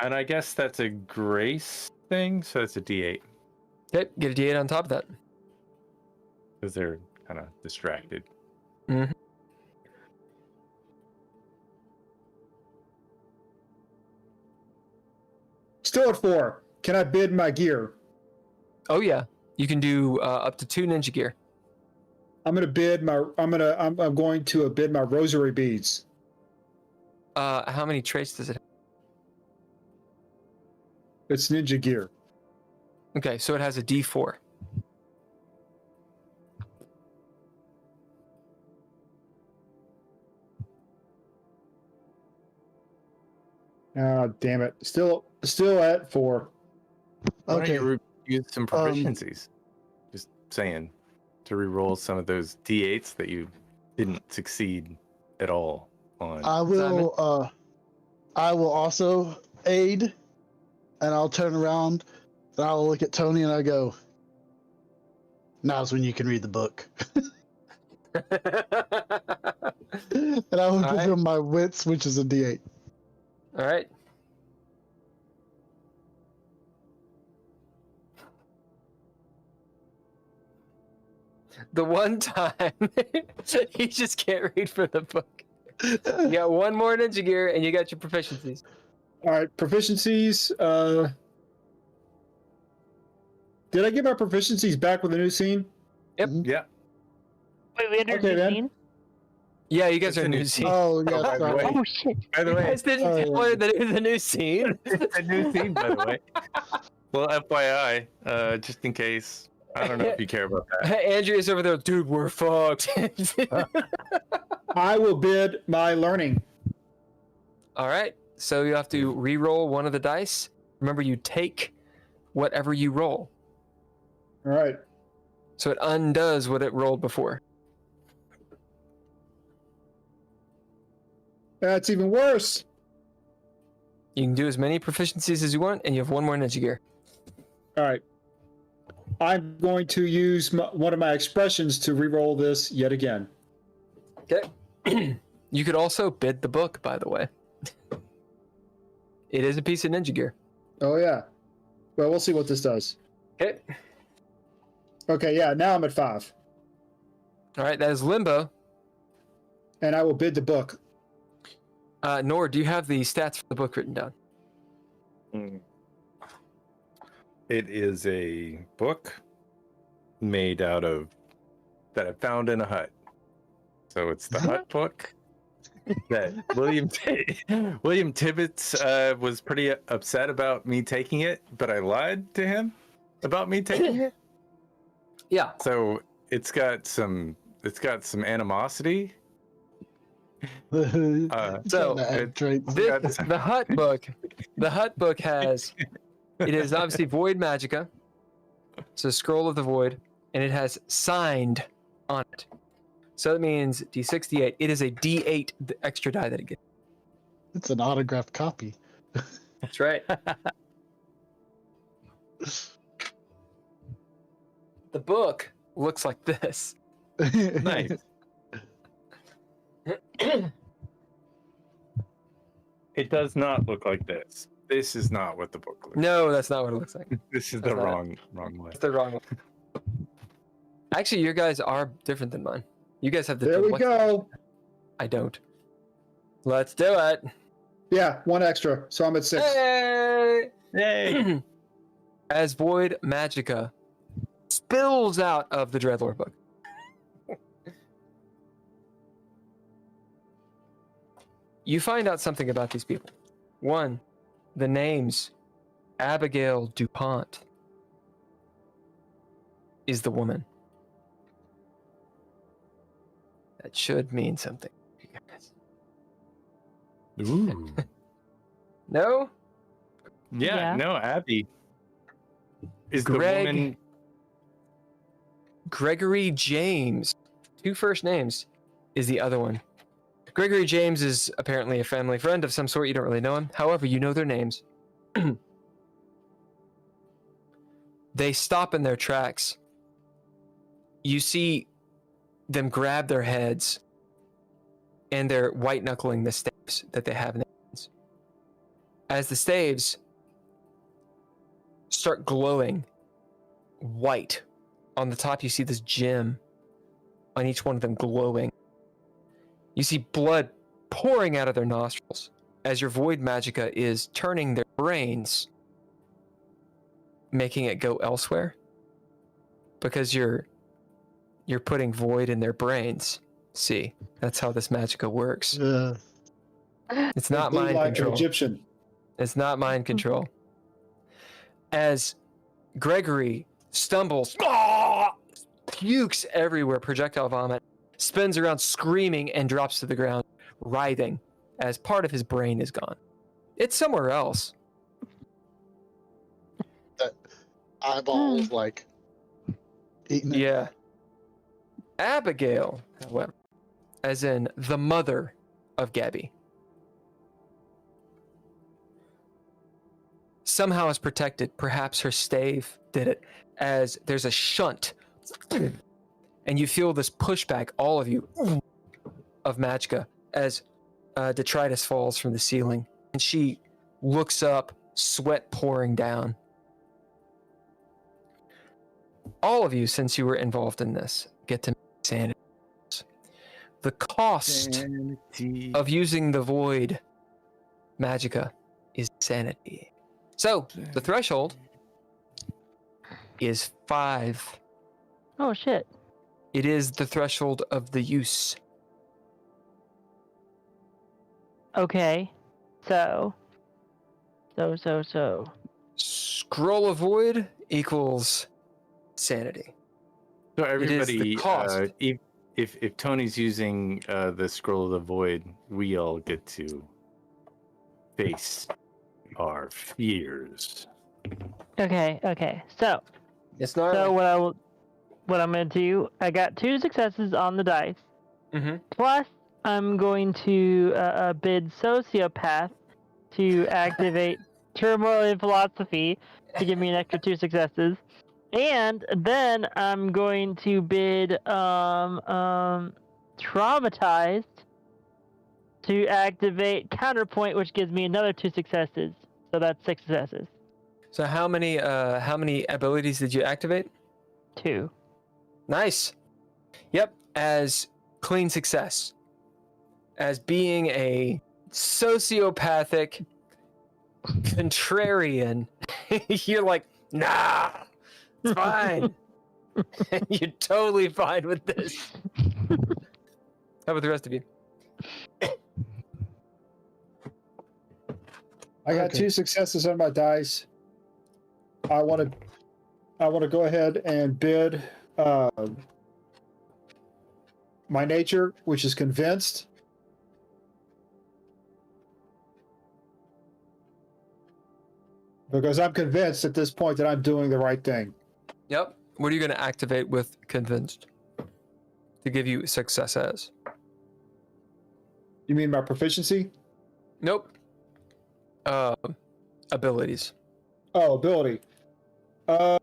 And I guess that's a grace thing, so it's a D8 Okay, get a D8 on top of that. because they're kind of distracted. Mm-hmm. Still at 4. Can I bid my gear? Oh yeah, you can do up to 2 ninja gear. I'm going to bid my rosary beads. How many traits does it have? It's ninja gear. Okay, so it has a D4. Ah, damn it. Still at 4. Why don't Okay. you use some proficiencies? Just saying, to reroll some of those D8s that you didn't succeed at all on. I will also aid, and I'll turn around and I'll look at Tony and I go, now's when you can read the book. And I will give him my wits, which is a D8. All right. The one time he just can't read for the book. You got 1 more ninja gear, and you got your proficiencies. All right, proficiencies. Did I get my proficiencies back with the new scene? Yep. Yeah. Wait, we entered Okay, the then. scene? Yeah, you guys It's are a new new scene. Oh, yeah. by the sorry. way. Oh shit! By the You way, guys didn't Oh, tell her that it was a new scene. it's a new scene, by the way. Well, FYI, just in case. I don't know if you care about that. Andrea's over there, dude, we're fucked. I will bid my learning. All right, so you have to re-roll one of the dice. Remember, you take whatever you roll. All right. So it undoes what it rolled before. That's even worse. You can do as many proficiencies as you want, and you have 1 more ninja gear. All right. I'm going to use one of my expressions to re-roll this yet again. Okay. You could also bid the book, by the way. It is a piece of ninja gear. Oh, yeah. Well, we'll see what this does. Okay. Okay, yeah, now I'm at 5. All right, that is Limbo. And I will bid the book. Nor, do you have the stats for the book written down? It is a book made out of that I found in a hut. So it's the hut book that William Tibbets was pretty upset about me taking it, but I lied to him about me taking it. Yeah. So it's got some animosity. So the hut book has, it is obviously void magica. It's a scroll of the void, and it has signed on it. So that means D6, D8. It is a D8 the extra die that it gets. It's an autographed copy. That's right. The book looks like this. Nice. It does not look like this. This is not what the book looks like. No, that's not what it looks like. This is That's the not wrong one. That's the wrong one. Actually, your guys are different than mine. You guys have the. There we what- go. I don't. Let's do it. Yeah, 1 extra. So I'm at 6. Hey! Yay! As void magica spills out of the DreadLore book. You find out something about these people. 1, the names Abigail DuPont is the woman. That should mean something. Ooh. No? Yeah, no, Abby is the Greg. woman. Gregory James. 2 first names is the other one. Gregory James is apparently a family friend of some sort. You don't really know him. However, you know their names. They stop in their tracks. You see them grab their heads and they're white knuckling the staves that they have in their hands. As the staves start glowing white, on the top you see this gem on each one of them glowing. You see blood pouring out of their nostrils as your void magicka is turning their brains, making it go elsewhere. Because you're putting void in their brains. See, that's how this magicka works. It's not Be mind like an control. Egyptian. It's not mind control. As Gregory stumbles, pukes everywhere, projectile vomit, spins around screaming and drops to the ground, writhing as part of his brain is gone. It's somewhere else. That eyeballs like eating it. Yeah. Abigail, however, as in the mother of Gabby, somehow is protected. Perhaps her stave did it, as there's a shunt. And you feel this pushback, all of you, of magicka, as detritus falls from the ceiling. And she looks up, sweat pouring down. All of you, since you were involved in this, get to make sanity. The cost of using the void magicka is sanity. So, the threshold is 5. Oh shit. It is the threshold of the use. Okay. So. Scroll of void equals sanity. So It is the everybody, cost. if Tony's using the scroll of the void, we all get to face our fears. Okay. So It's not. what I'm gonna do, I got 2 successes on the dice. Mm-hmm. Plus, I'm going to bid Sociopath to activate Turmoil in Philosophy to give me an extra 2 successes. And then I'm going to bid Traumatized to activate Counterpoint, which gives me another 2 successes. So that's 6 successes. So how many abilities did you activate? 2. Nice. Yep, as clean success. As being a sociopathic contrarian, you're like, nah, it's fine. And you're totally fine with this. How about the rest of you? I got Okay. 2 successes on my dice. I want to go ahead and bid my nature, which is convinced. Because I'm convinced at this point that I'm doing the right thing. Yep. What are you going to activate with convinced to give you success as? You mean my proficiency? Nope. Abilities. Oh, ability. I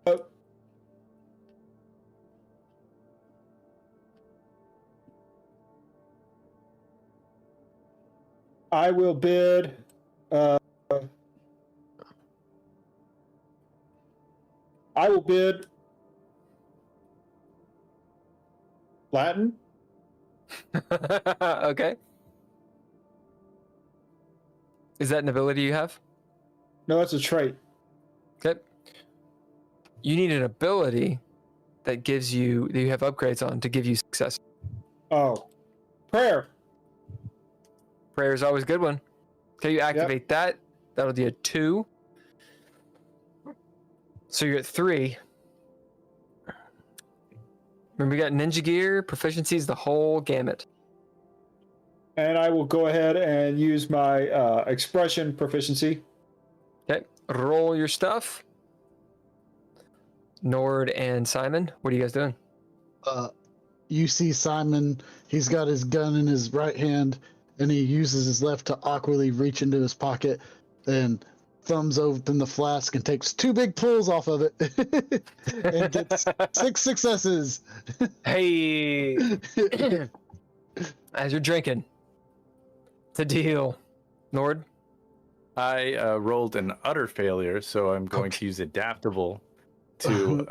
will bid. I will bid Latin. Okay. Is that an ability you have? No, it's a trait. Okay. You need an ability that gives you that you have upgrades on to give you success. Oh, prayer. Prayer is always a good one. Okay, you activate that. That'll do a 2. So you're at 3. Remember, we got ninja gear, proficiencies, the whole gamut. And I will go ahead and use my expression proficiency. Okay, roll your stuff. Nord and Simon, what are you guys doing? You see Simon, he's got his gun in his right hand, and he uses his left to awkwardly reach into his pocket and thumbs open the flask and takes 2 big pulls off of it and gets 6 successes. Hey! As you're drinking. It's a deal. Nord? I rolled an utter failure, so I'm going to use adaptable to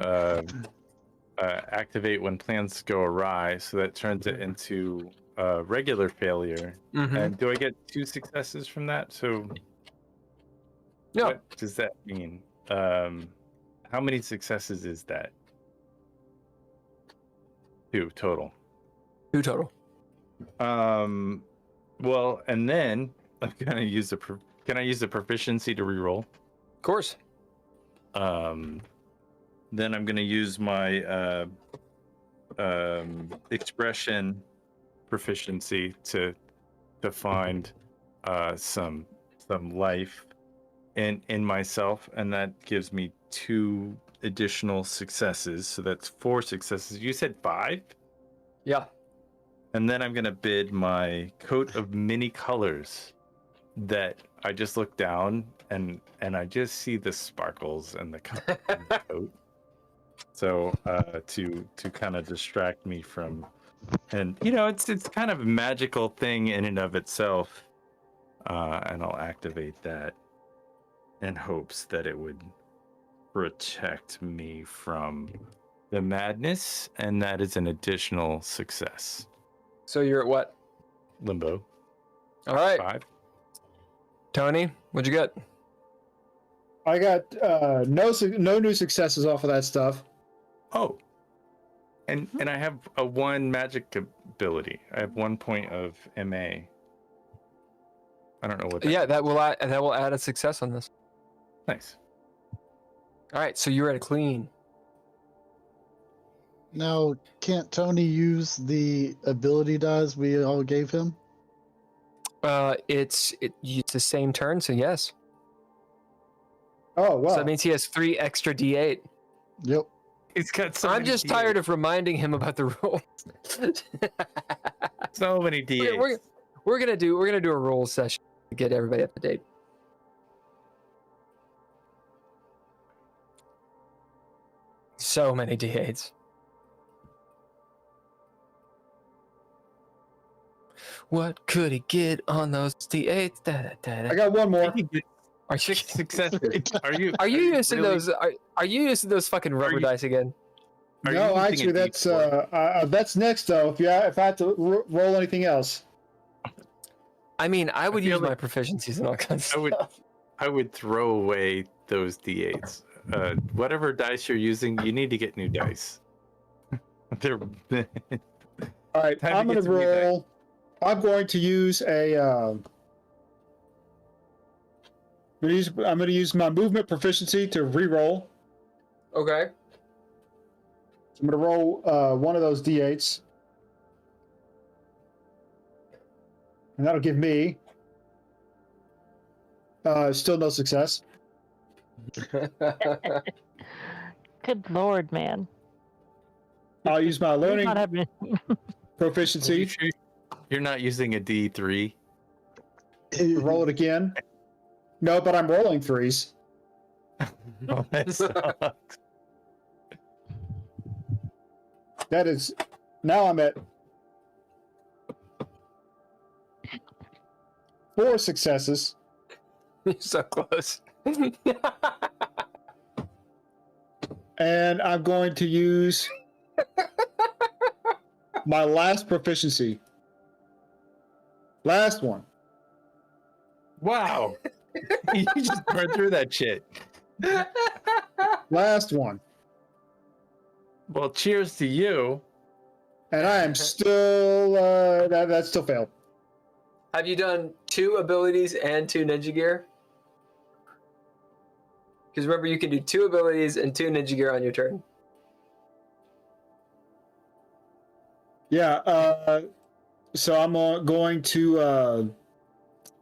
activate when plans go awry, so that turns it into a regular failure. Mm-hmm. And do I get 2 successes from that? So No. what does that mean? How many successes is that? 2 total. 2 total. Well, and then I'm gonna use can I use the proficiency to reroll? Of course. Then I'm gonna use my expression proficiency to find some life in myself, and that gives me 2 additional successes. So that's 4 successes. You said 5? Yeah. And then I'm gonna bid my coat of many colors that I just look down and I just see the sparkles and the coat. So to kind of distract me from, and it's kind of a magical thing in and of itself. And I'll activate that in hopes that it would protect me from the madness, and that is an additional success. So you're at what? Limbo. All right. 5. Tony, what'd you get? I got no new successes off of that stuff. Oh. And I have a 1 magic ability. I have 1 point of MA. I don't know what that Yeah, is. that will add a success on this. Nice. All right, so you're at a clean. Now, can't Tony use the ability dice we all gave him? It's the same turn, so yes. Oh, wow. So that means he has 3 extra D8. Yep. He's got so I'm many just D8s. tired of reminding him about the rules. So many D8s. We're gonna do a roll session to get everybody up to date. So many D8s. What could he get on those D8s? I got one more. Are you 6 successes. Are you using really- those? Are you using those fucking rubber you- dice again? Are No, you using actually, a that's D4? that's next though. If I had to roll anything else, I mean, I would feel use my like- proficiencies and all kinds of stuff. I would throw away those D8s. Whatever dice you're using, you need to get new dice. They're all right. Time to I'm get gonna some new dice. roll. I'm going to use a. I'm gonna use my movement proficiency to re-roll. Okay. I'm gonna roll one of those D8s, and that'll give me still no success. Good lord, man. I'll use my You're learning not having proficiency sure you're not using a D3. to roll it again. No, but I'm rolling 3s. Oh, that sucks. That is now I'm at 4 successes. You're so close. And I'm going to use my last proficiency. Last one. Wow. You just burned through that shit. Last one. Well, cheers to you. And I am still that still failed. Have you done 2 abilities and 2 ninja gear? Because remember, you can do 2 abilities and 2 ninja gear on your turn. Yeah, So I'm going to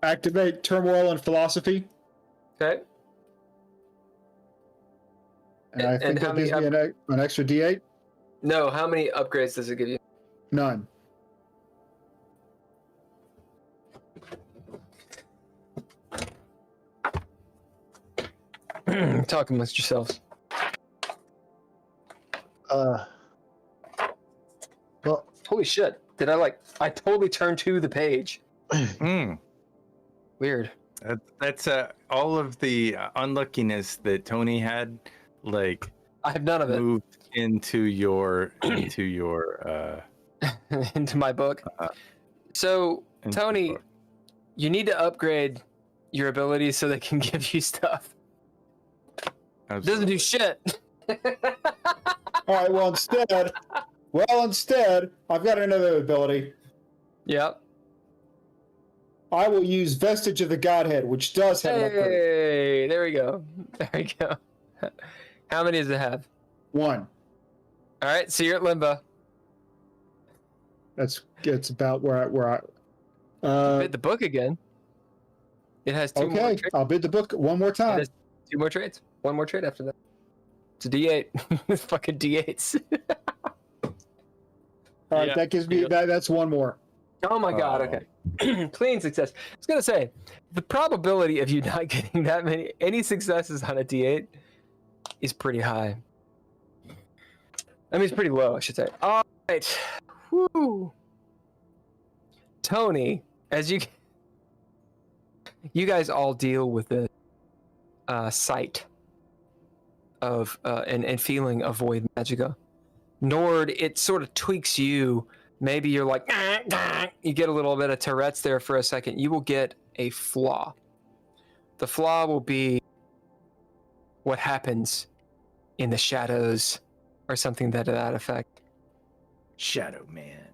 activate Turmoil and Philosophy. Okay. And I think how that gives many me an extra D8. No, how many upgrades does it give you? None. Talk amongst yourselves. Well, Holy shit. Did I totally turned to the page. Weird. That's all of the unluckiness that Tony had, like, I have none of it. moved into your Into my book. So, into Tony, your book. you need to upgrade your abilities so they can give you stuff. It doesn't do shit. All right. Well, instead, I've got another ability. Yep. I will use Vestige of the Godhead, which does have an upgrade. Hey, there we go. There we go. How many does it have? 1. All right, so you're at Limbo. It's about where I. Bid the book again. It has 2 more Okay, trades. I'll bid the book one more It time. has 2 more trades. 1 more trade after that. It's a D8. It's fucking D8s. All right, Yeah. that gives me that's 1 more. Oh my god, okay. Clean success. I was going to say, the probability of you not getting that many, any successes on a D8 is pretty high. I mean, it's pretty low, I should say. All right. Woo. Tony, as you guys all deal with the sight of and feeling of void magicka, Nord, it sort of tweaks you. Maybe you're like, you get a little bit of Tourette's there for a second. You will get a flaw. The flaw will be what happens in the shadows or something to that effect. Shadow Man.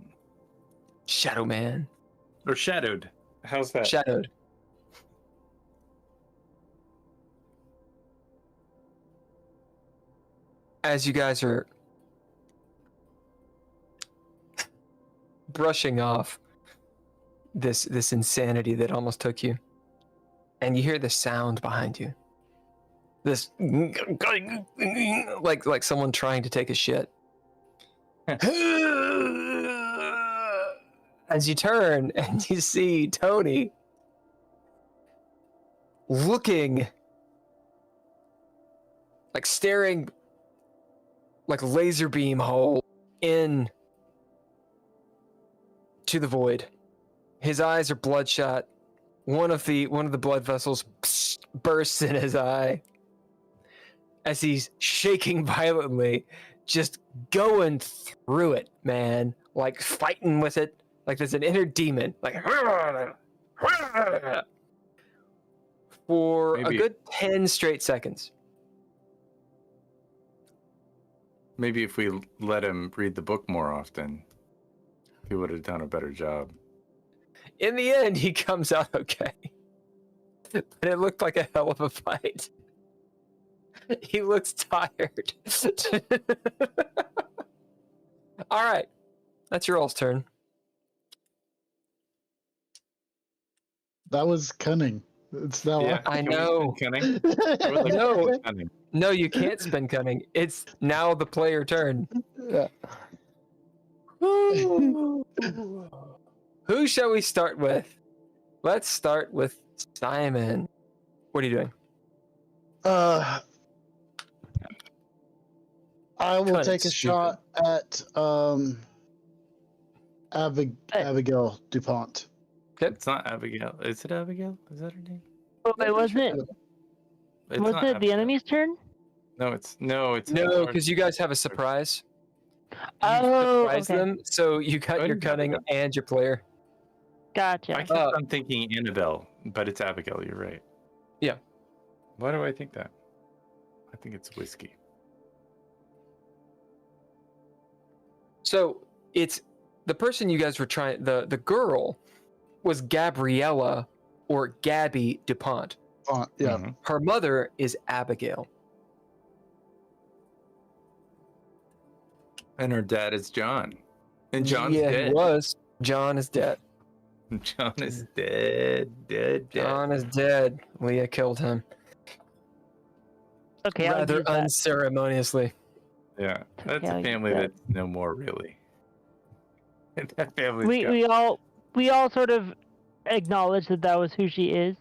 Shadow Man. Or Shadowed. How's that? Shadowed. As you guys are brushing off this insanity that almost took you, and you hear the sound behind you. This like someone trying to take a shit. As you turn and you see Tony looking, like staring like laser beam hole in to the void. His eyes are bloodshot. One of the blood vessels bursts in his eye as he's shaking violently, just going through it, man, like fighting with it, like there's an inner demon, like for Maybe. a good 10 straight seconds. Maybe if we let him read the book more often, he would have done a better job. In the end, he comes out okay. But it looked like a hell of a fight. He looks tired. All right. That's your all's turn. that was cunning. It's now. Yeah, I can we know. spend cunning? I would like to No. spend cunning. No, you can't spend cunning. It's now the player turn. Yeah. Who shall we start with? Let's start with Simon. What are you doing? I will Kinda take a stupid. shot at Abigail DuPont. It's not Abigail. Is it Abigail? Is that her name? Oh, wait, wasn't it? It's Was not it the Abigail. enemy's turn? No, it's No, Eleanor. because you guys have a surprise. You Oh, surprise okay. them, so you cut your Couldn't cunning have and your player. Gotcha. I kept on thinking Annabelle, but it's Abigail. You're right. Yeah. Why do I think that? I think it's whiskey. So it's the person you guys were trying. The girl was Gabriella or Gabby DuPont. Yeah. Mhm. Her mother is Abigail. And her dad is John. And John's yeah, dead. he was. John is dead. John is dead. John is dead. Leah killed him. Okay, I'll Rather use that. unceremoniously. Yeah, that's Okay, I'll a use family that. that's no more really. That family's We gone. we all sort of acknowledge that was who she is.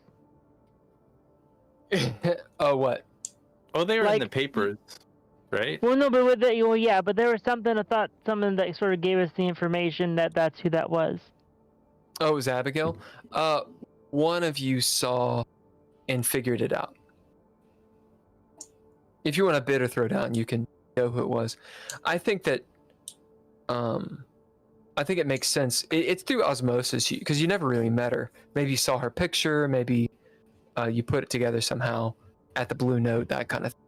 Oh, what? Well, they were in the like- papers, right? Well, no, but with the, well, yeah, but there was something I thought something that sort of gave us the information that that's who that was. Oh, it was Abigail? One of you saw and figured it out. If you want to bid or throw down, you can know who it was. I think that, I think it makes sense. It's through osmosis, because you never really met her. Maybe you saw her picture, maybe you put it together somehow at the Blue Note, that kind of thing.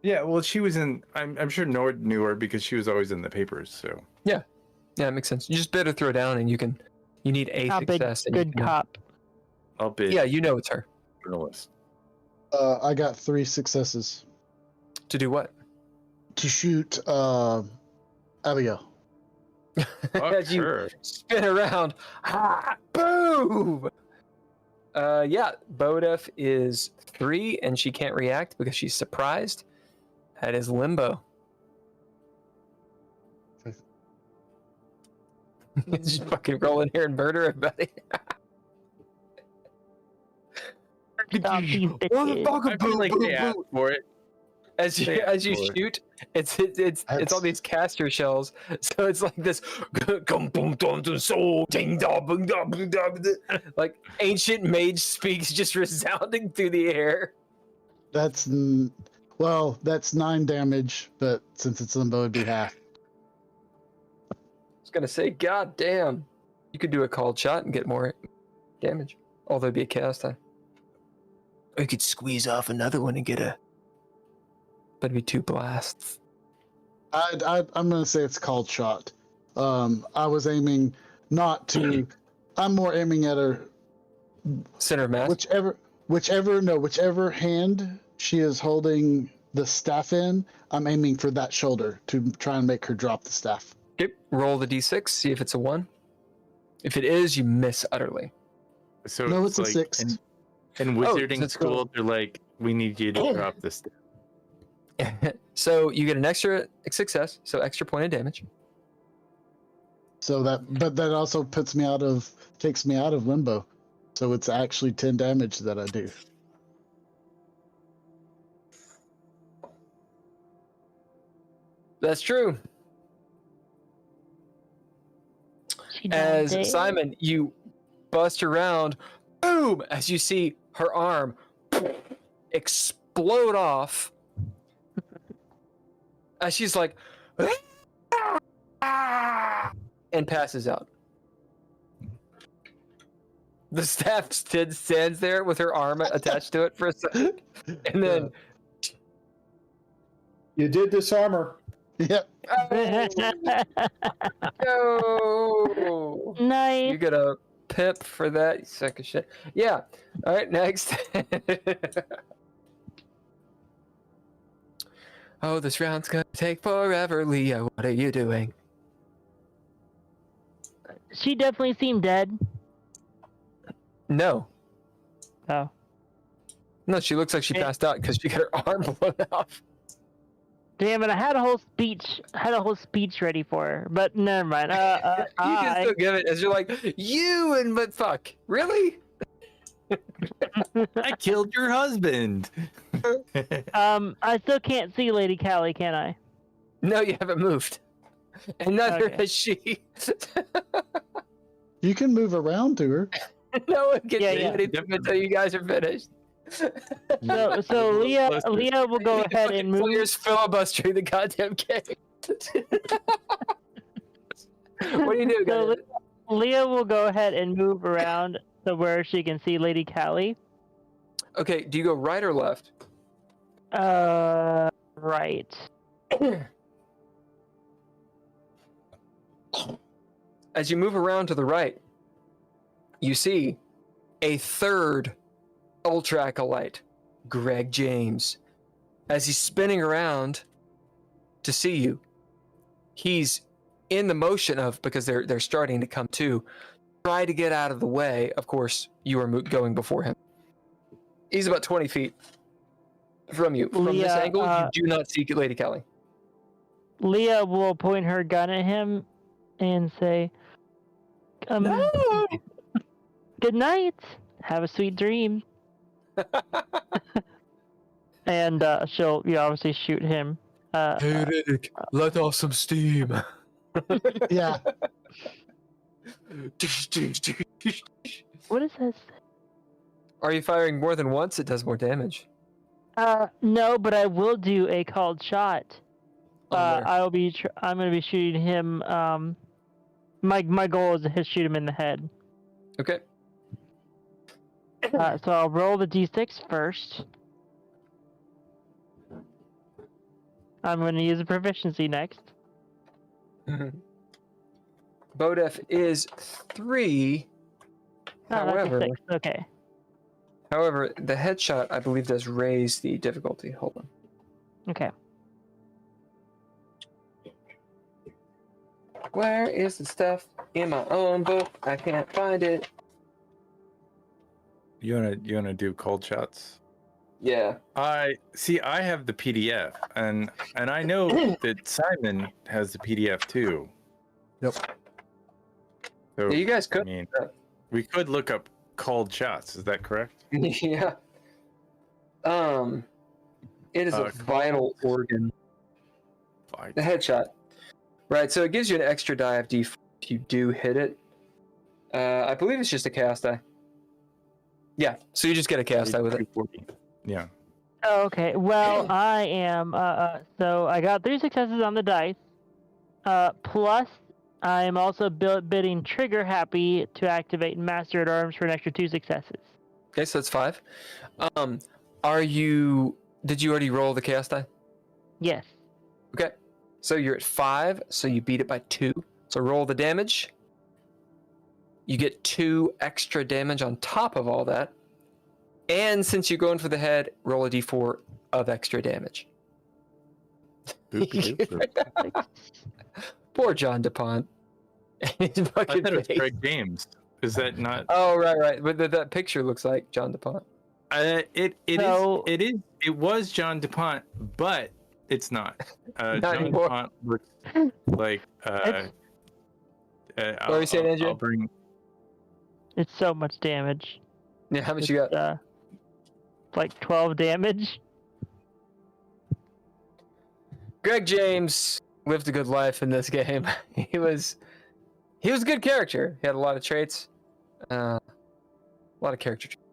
Yeah, well, she was in. I'm sure Nord knew her because she was always in the papers. So Yeah, it makes sense. You just bid or throw down, and you need a Not big, success. And you good can- cop. I'll bid. Yeah, you know it's her. Journalist. I got 3 successes To do what? to shoot Abigail. As you Sure. spin around. Ha! Boom! Yeah, Bodef is 3, and she can't react because she's surprised. That is Limbo. Just fucking roll in here and murder everybody. Stop these bitches. I feel like they asked for it. As you They as you asked for it. shoot, it's all these caster shells. So it's like this, like ancient mage speaks, just resounding through the air. That's 9 damage, but since it's limbo, it'd be half. I was gonna say, God damn, you could do a called shot and get more damage. Although it'd be a chaos time. Or you could squeeze off another one and get a. But it'd be 2 blasts. I'm gonna say it's called shot. I was aiming not to. I'm more aiming at her. Center of mass. Whichever hand she is holding the staff in, I'm aiming for that shoulder to try and make her drop the staff. Okay, roll the d6, see if it's a 1. If it is, you miss utterly. So No, it's a like 6. in Oh, wizarding so it's school, cool. they're like, we need you to drop this. So you get an extra success, so extra point of damage. But that also takes me out of limbo. So it's actually 10 damage that I do. That's true. She done As dead. Simon, you bust around, boom, as you see her arm explode off. As she's like, and passes out. The staff stands there with her arm attached to it for a second, and then You did disarm her. Yep. no. Nice. You get a pip for that, you suck of shit. Yeah. All right, next. Oh, this round's gonna take forever, Leah. What are you doing? She definitely seemed dead. No. Oh. No, she looks like she passed out because she got her arm blown off. Damn it! I had a whole speech ready for her, but never mind. You can still give it as you're like, but fuck. Really? I killed your husband. I still can't see Lady Callie, can I? No, you haven't moved. And neither Okay. has she. You can move around to her. No one can Yeah, do yeah. anything until you guys are finished. So Leah will go ahead and move. Players filibustering the goddamn game. What do you do, So guys? Leah will go ahead and move around to where she can see Lady Callie. Okay, do you go right or left? Right. As you move around to the right, you see a third Ultra Acolyte, Greg James. As he's spinning around to see you, he's in the motion of, because they're starting to come to, try to get out of the way. Of course, you are going before him. He's about 20 feet from you. From this angle, you do not see Lady Kelly. Leah will point her gun at him and say, No! "Good night. Have a sweet dream." And she'll obviously shoot him. Hey, Rick, let off some steam. Yeah. What is this? Are you firing more than once? It does more damage. No, but I will do a called shot. Where? I'm going to be shooting him. My goal is to shoot him in the head. Okay. So I'll roll the d6 first. I'm going to use a proficiency next. Bodef is 3. Oh, that's a However, 6. Okay. however, the headshot, I believe, does raise the difficulty. Hold on. Okay. Where is the stuff in my own book? I can't find it. You wanna do cold shots? Yeah. I have the PDF, and I know that Simon has the PDF too. Nope. So, Yeah, you guys could. I mean, we could look up cold shots. Is that correct? Yeah. It is a vital organ. The headshot. Right, so it gives you an extra die of D4 if you do hit it. I believe it's just a chaos die. Yeah, so you just get a chaos die with it. Yeah. Oh, okay. Well, I am. So I got 3 successes on the dice. Plus, I am also bidding Trigger Happy to activate Master at Arms for an extra 2 successes. Okay, so that's 5. Did you already roll the chaos die? Yes. Okay, so you're at 5, so you beat it by 2. So roll the damage. You get 2 extra damage on top of all that. And since you're going for the head, roll a d4 of extra damage. Poor John DuPont. His I fucking thought it was face. Greg James. Is that not? Oh, right. But that picture looks like John DuPont. It was John DuPont, but it's not. Not John anymore. DuPont looks like. What were you saying, Andrew? I'll bring. It's so much damage. Yeah, how much you got? Like 12 damage. Greg James lived a good life in this game. He was a good character. He had a lot of traits. A lot of character traits.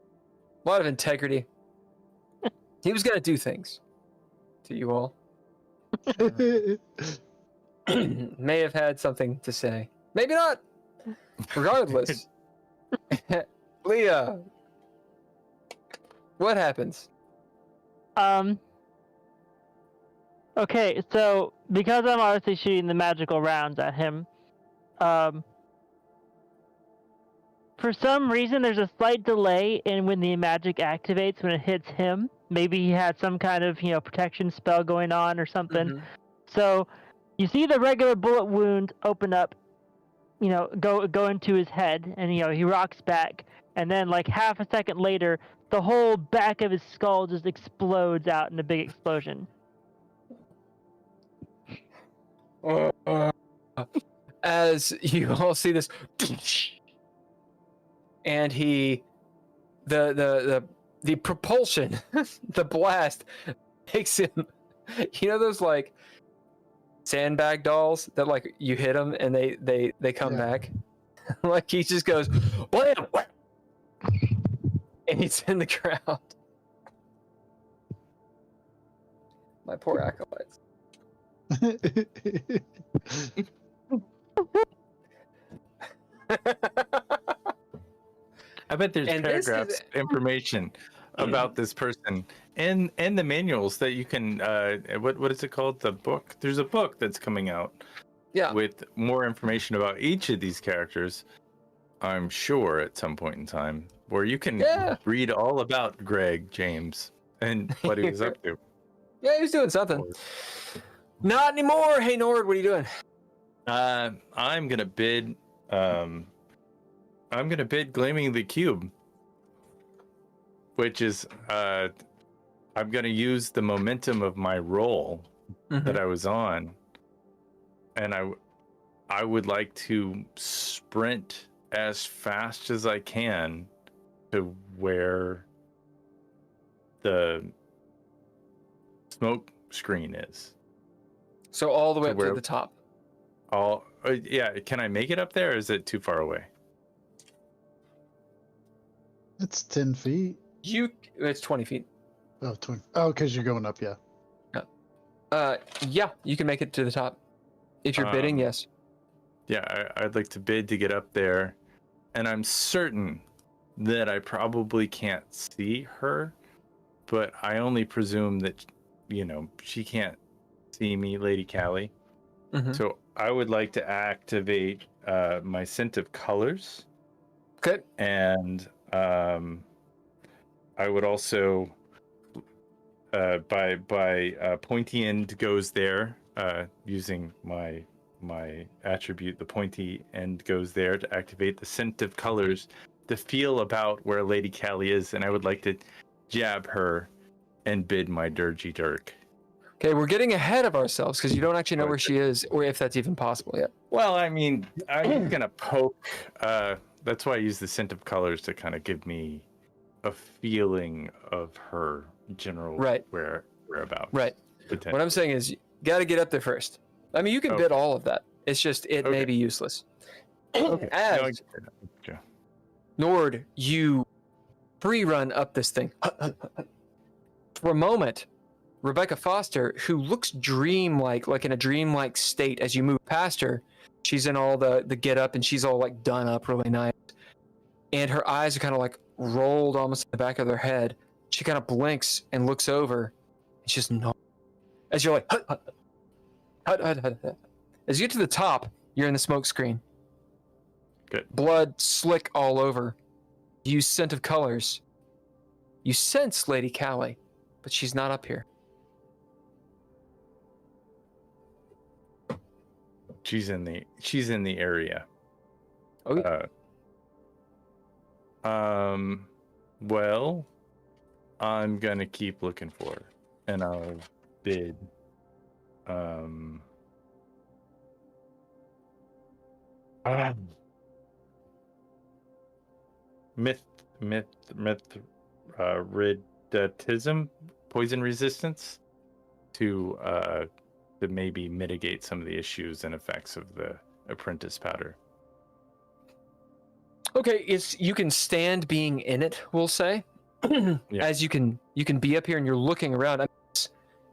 A lot of integrity. He was going to do things to you all. May have had something to say. Maybe not. Regardless. Leah. What happens? Okay, so because I'm obviously shooting the magical rounds at him, for some reason there's a slight delay in when the magic activates when it hits him. Maybe he had some kind of, protection spell going on or something. Mhm. So you see the regular bullet wound open up, go into his head, and he rocks back, and then like half a second later, the whole back of his skull just explodes out in a big explosion. As you all see this, and the propulsion, the blast makes him, those like sandbag dolls that like you hit them and they come back. Like he just goes blam, and he's in the ground. My poor acolytes. I bet there's And this paragraphs information about this person and the manuals that you can what is it called? The book. There's a book that's coming out. Yeah. With more information about each of these characters, I'm sure at some point in time, where you can read all about Greg James and what he was up to. Yeah, he was doing something. Not anymore. Hey Nord, what are you doing? I'm gonna bid. I'm gonna bid Gleaming the Cube, which is I'm gonna use the momentum of my roll that I was on, and I would like to sprint as fast as I can to where the smoke screen is. So all the way To up to where- the top. Yeah, can I make it up there, or is it too far away? It's 10 feet. It's 20 feet. Oh, 20. Oh, because you're going up, yeah. Yeah, you can make it to the top. If you're bidding, yes. Yeah, I'd like to bid to get up there, and I'm certain that I probably can't see her, but I only presume that, she can't see me, Lady Callie. Mhm. So I would like to activate my scent of colors. Okay. And I would also, by pointy end goes there, using my attribute, the pointy end goes there to activate the scent of colors to feel about where Lady Callie is, and I would like to jab her and bid my dirgy dirk. Okay, we're getting ahead of ourselves because you don't actually know where she is or if that's even possible yet. Well, I mean, I'm gonna poke. That's why I use the scent of colors to kind of give me a feeling of her general whereabouts. Right. What I'm saying is, you got to get up there first. I mean, you can bid all of that. It's just it may be useless. Okay. As Nord, you pre-run up this thing. For a moment, Rebecca Foster, who looks dreamlike, like in a dreamlike state as you move past her, she's in all the get up and she's all like done up really nice. And her eyes are kind of like rolled almost in the back of her head. She kind of blinks and looks over. And she's not. As you're like, hut. As you get to the top, you're in the smoke screen. Good. Blood slick all over. You use scent of colors. You sense Lady Callie, but she's not up here. She's in the area. Okay. Well, I'm gonna keep looking for her, and I'll bid. Ridatism, poison resistance, to maybe mitigate some of the issues and effects of the apprentice powder. Okay, you can stand being in it, we'll say. Yeah. As you can be up here and you're looking around. I mean,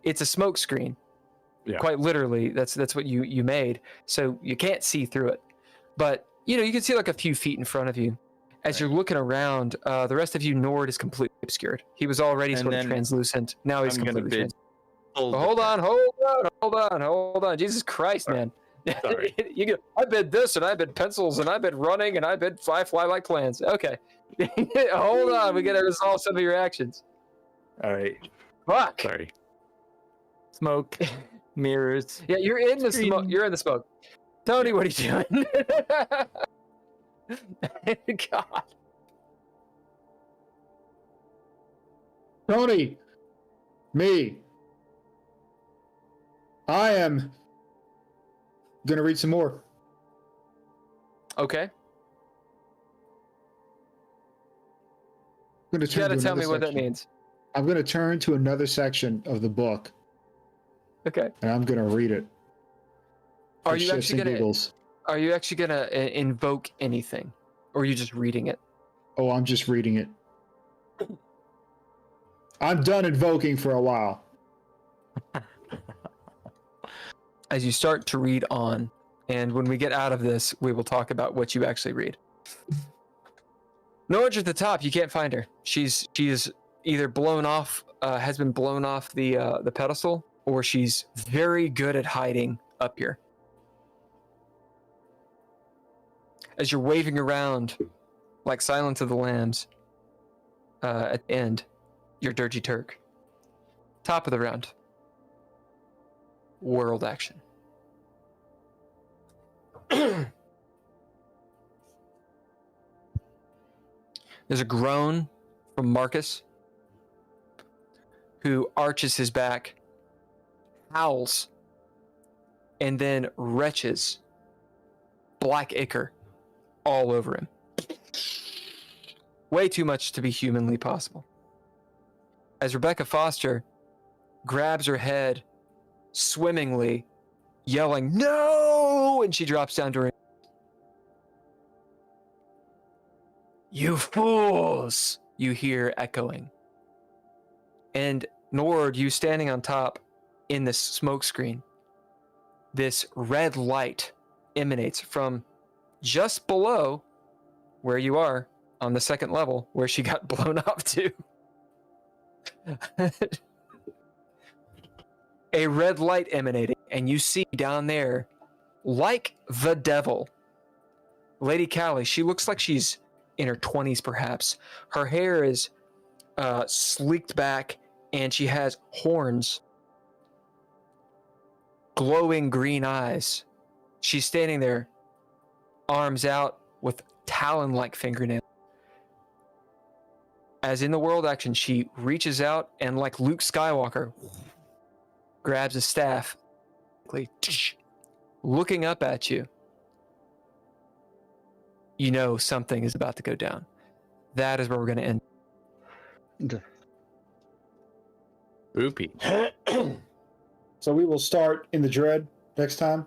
it's a smoke screen. Yeah. Quite literally, that's what you made. So you can't see through it. But you can see like a few feet in front of you. As you're looking around, the rest of you, Nord, is completely obscured. He was already sort of translucent. Now he's completely translucent. Hold on. Jesus Christ, man. Sorry. I bid this, and I bid pencils, and I bid running, and I bid fly like plans. Okay. Hold on. We got to resolve some of your actions. All right. Fuck. Sorry. Smoke. Mirrors. Yeah, you're in the smoke. You're in the smoke. Tony, what are you doing? God. Tony, me. I am gonna read some more. Okay. I'm gonna You gotta tell me what that means. I'm gonna turn to another section of the book. Okay. And I'm gonna read it. Are you actually gonna invoke anything, or are you just reading it? Oh, I'm just reading it. I'm done invoking for a while. As you start to read on, and when we get out of this, we will talk about what you actually read. Norge at the top, you can't find her. She's either blown off, has been blown off the pedestal, or she's very good at hiding up here. As you're waving around like Silence of the Lambs, at the end, you're Dirty Turk. Top of the round. World action. There's a groan from Marcus, who arches his back, howls, and then retches black ichor all over him. Way too much to be humanly possible. As Rebecca Foster grabs her head swimmingly, yelling, "No!" and she drops down to her. "You fools!" you hear echoing. And Nord, you standing on top in this smoke screen, this red light emanates from just below where you are on the second level, where she got blown up to. A red light emanating, and you see down there, like the devil, Lady Callie. She looks like she's in her 20s, perhaps. Her hair is sleeked back, and she has horns, glowing green eyes. She's standing there, arms out with talon-like fingernails. As in the world action, she reaches out and, like Luke Skywalker, grabs a staff, looking up at you. You know something is about to go down. That is where we're going to end. Okay. Oopie. So we will start in the Dread next time.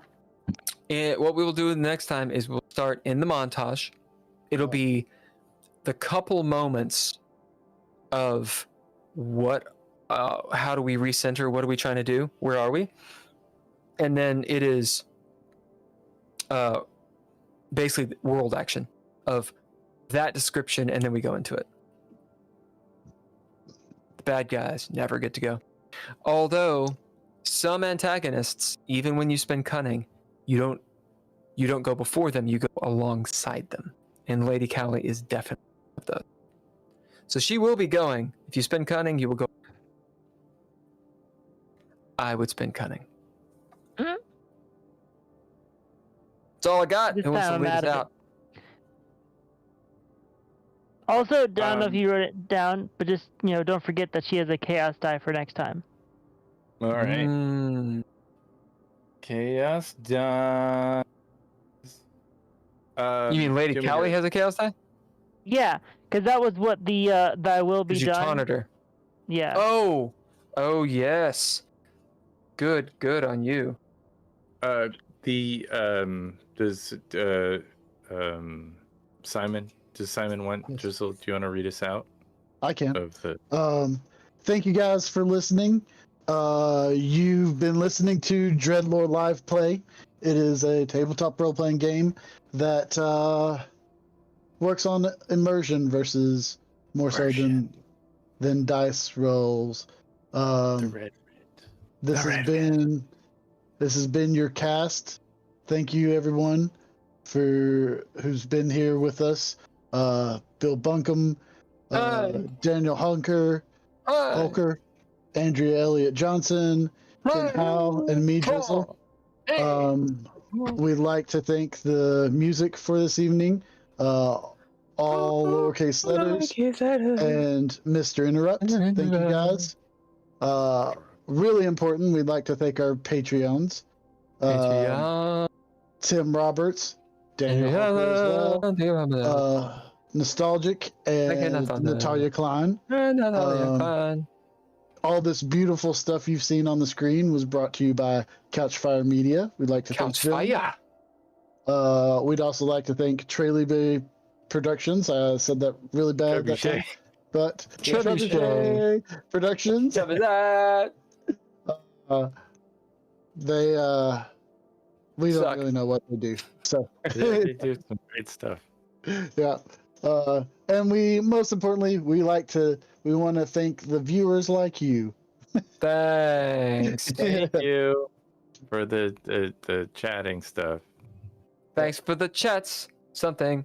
And what we will do next time is we'll start in the montage. It'll be the couple moments of what, how do we recenter? What are we trying to do? Where are we? And then it is basically world action of that description, and then we go into it. The bad guys never get to go. Although some antagonists, even when you spend cunning, you don't go before them, you go alongside them. And Lady Callie is definitely one of those. So she will be going. If you spend cunning, you will go. I would spend cunning. Mhm. That's all I got. This Who wants to time I'm lead us out of it. out? Also, I don't know if you wrote it down, but just, don't forget that she has a chaos die for next time. All right. Mm, Chaos dies. you mean Lady do you want me Callie to- has a chaos die? Yeah, because that was what the thy will be Because you done. taunted her. Yeah. Oh yes. Good on you. Does Simon want Drizzle? Do you want to read us out I can. of the? Thank you guys for listening. You've been listening to DreadLore Live Play. It is a tabletop role-playing game that works on immersion versus more so than dice rolls. The Red Writ. This has been your cast. Thank you everyone for who's been here with us. Bill Bunkum, Daniel Holker, Andrea Elliott-Johnson, Tim Howl, and me, Drizzle. We'd like to thank the music for this evening, all lowercase letters, and Mr. Interrupt. Thank you guys. Really important, we'd like to thank our Patreons. Tim Roberts, Daniel Harper as well, Nostalgic, and Natalia Cline. All this beautiful stuff you've seen on the screen was brought to you by Couchfire Media. We'd like to thank them. We'd also like to thank Trailer Bay Productions. I said that really bad that time, but Trebuchet Productions. We don't really know what they do. So They do some great stuff. yeah. And most importantly, we want to thank the viewers like you. Thanks. Thank you for the chatting stuff. Thanks for the chats. Something.